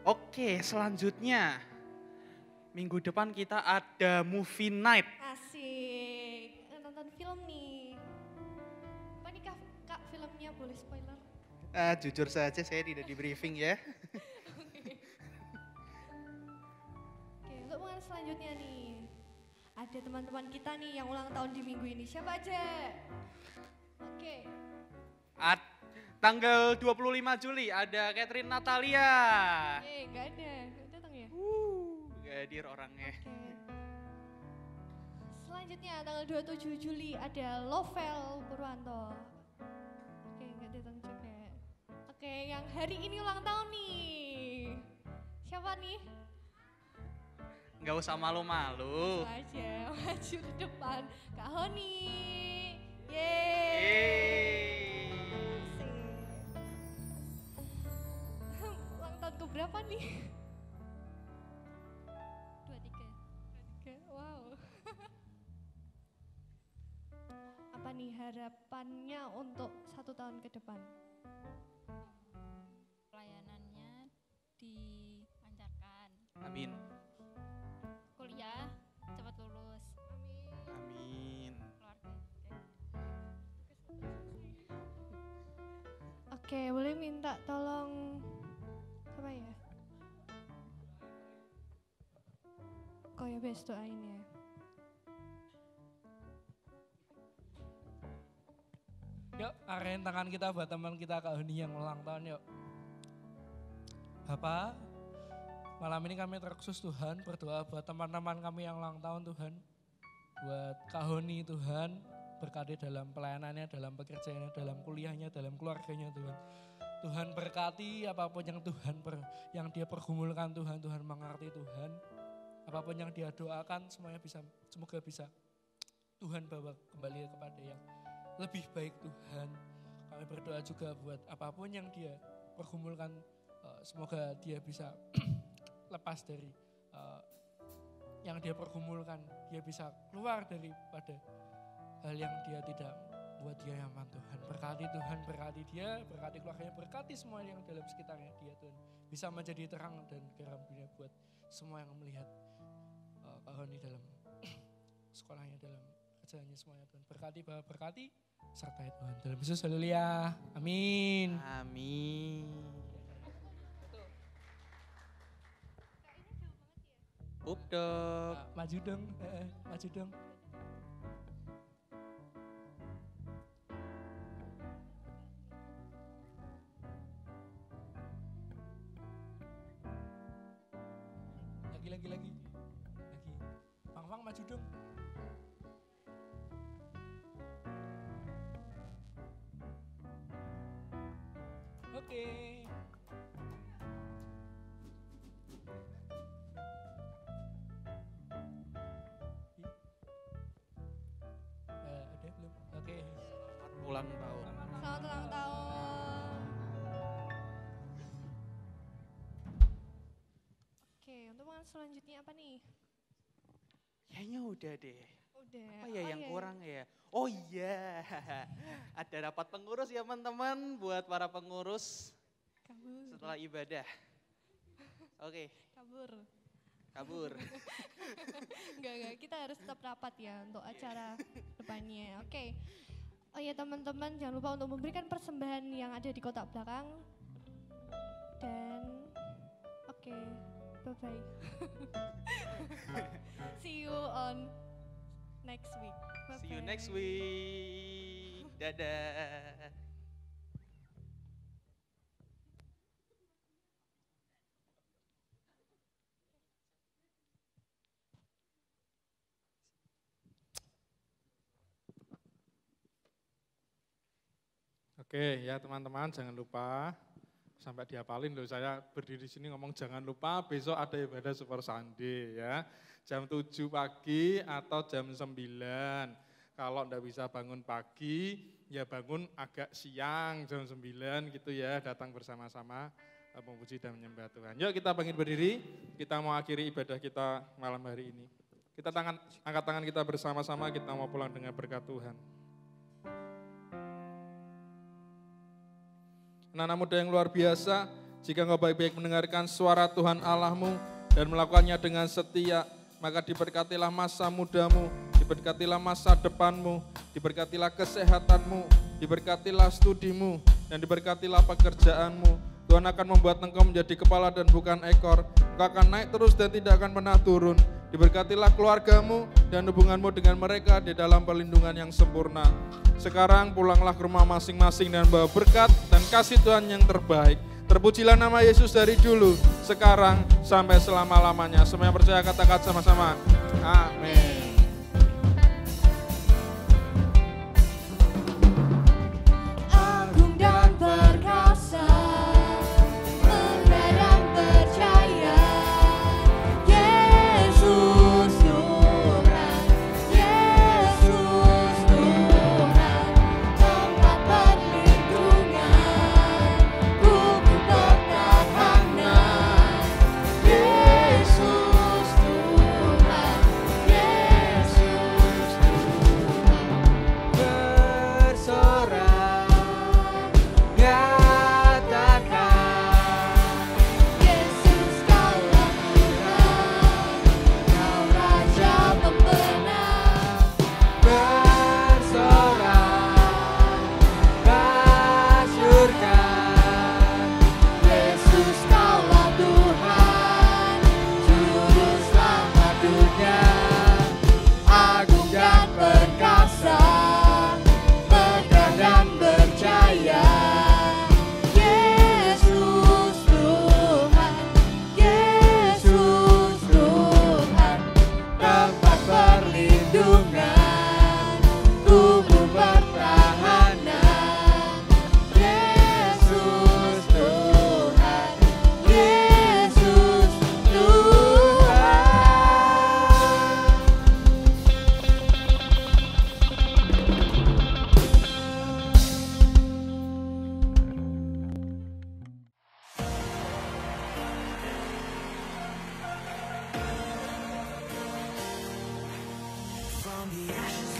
Oke, selanjutnya. Minggu depan kita ada movie night. Asik, nonton film nih. Apa nih kak filmnya, boleh spoiler? Jujur saja saya tidak di briefing ya. Oke, untuk pengen selanjutnya nih. Ada teman-teman kita nih yang ulang tahun di minggu ini. Siapa aja? Oke. Tanggal 25 Juli ada Catherine Natalia. Gak ada. Gak datang ya? Gak hadir orangnya. Oke. Selanjutnya tanggal 27 Juli ada Lovel Purwanto. Oke, gak datang juga. Oke, yang hari ini ulang tahun nih. Siapa nih? Gak usah malu-malu. Langsung aja, maju ke depan. Kak Honi. Yeay. Asik. Ulang tahun ke berapa nih? 23. Wow. Apa nih harapannya untuk 1 tahun ke depan? Pelayanannya dilancarkan. Amin. Kuliah cepat lulus. Amin. Keluarga. Oke, boleh minta tolong apa ya? Kok ya bes doain ya. Yuk, arahin tangan kita buat teman kita Kak Huni yang ulang tahun yuk. Bapak, malam ini kami terkhusus Tuhan berdoa buat teman-teman kami yang ulang tahun Tuhan. Buat Kak Huni Tuhan, berkati dalam pelayanannya, dalam pekerjaannya, dalam kuliahnya, dalam keluarganya Tuhan. Tuhan berkati apapun yang yang dia pergumulkan Tuhan, Tuhan mengerti Tuhan. Apapun yang dia doakan semuanya semoga bisa Tuhan bawa kembali kepada yang lebih baik Tuhan. Kami berdoa juga buat apapun yang dia pergumulkan, semoga dia bisa lepas dari yang dia pergumulkan, dia bisa keluar daripada hal yang dia tidak buat dia nyaman Tuhan. Berkati Tuhan, berkati dia, berkati keluarganya, berkati semua yang dalam sekitarnya dia Tuhan. Bisa menjadi terang dan garam dunia buat semua yang melihat Kak Honi dalam sekolahnya, dalam kerjaannya semuanya Tuhan. Berkati Bapak, berkati sertai Tuhan. Dalam Yesus, haleluya. Amin. Amin. Updok. Maju dong, maju dong. Lagi. Fang maju dong. Oke. Udah belum? Oke. Ulang tahun. Selamat ulang tahun. Oke, untuk makan selanjutnya apa nih? Kayaknya udah deh. Udah. Apa ya yang kurang ya? Oh iya, ada rapat pengurus ya teman-teman buat para pengurus Kabur. setelah ibadah. Oke, kabur. Enggak, kita harus tetap rapat ya untuk acara depannya. Oke. Oh ya teman-teman, jangan lupa untuk memberikan persembahan yang ada di kotak belakang. Dan oke, bye-bye. See you on next week. Bye-bye. See you next week. Dadah. Oke ya teman-teman, jangan lupa sampai dihafalin loh, saya berdiri di sini ngomong jangan lupa besok ada ibadah Super Sunday ya. Jam 7 pagi atau jam 9. Kalau enggak bisa bangun pagi, ya bangun agak siang, jam 9 gitu ya, datang bersama-sama memuji dan menyembah Tuhan. Yuk kita bangkit berdiri, kita mau akhiri ibadah kita malam hari ini. Kita angkat tangan kita bersama-sama, kita mau pulang dengan berkat Tuhan. Anak-anak muda yang luar biasa, jika engkau baik-baik mendengarkan suara Tuhan Allahmu dan melakukannya dengan setia, maka diberkatilah masa mudamu, diberkatilah masa depanmu, diberkatilah kesehatanmu, diberkatilah studimu, dan diberkatilah pekerjaanmu. Tuhan akan membuat engkau menjadi kepala dan bukan ekor. Engkau akan naik terus dan tidak akan pernah turun. Diberkatilah keluargamu dan hubunganmu dengan mereka di dalam perlindungan yang sempurna. Sekarang pulanglah ke rumah masing-masing dan bawa berkat dan kasih Tuhan yang terbaik. Terpujilah nama Yesus dari dulu, sekarang, sampai selama-lamanya. Semua yang percaya katakan sama-sama. Amin. Agung dan perkasa, benar dan percaya, Yesus Tuhan, Yesus Tuhan, tempat perlindungan, kubur pertahanan, Yesus Tuhan, Yesus Tuhan. Bersorak, nyatakan Yesus kaulah Tuhan, Kau Raja Pembenar. bersorak, masyurkan Yesus kaulah Tuhan, Juru Selamat dunia. Agung dan perkasa, megah dan berjaya, Yesus Tuhan, Yesus Tuhan, tempat perlindungan, kubur pertahanan, Yesus Tuhan, Yesus Tuhan. From the ashes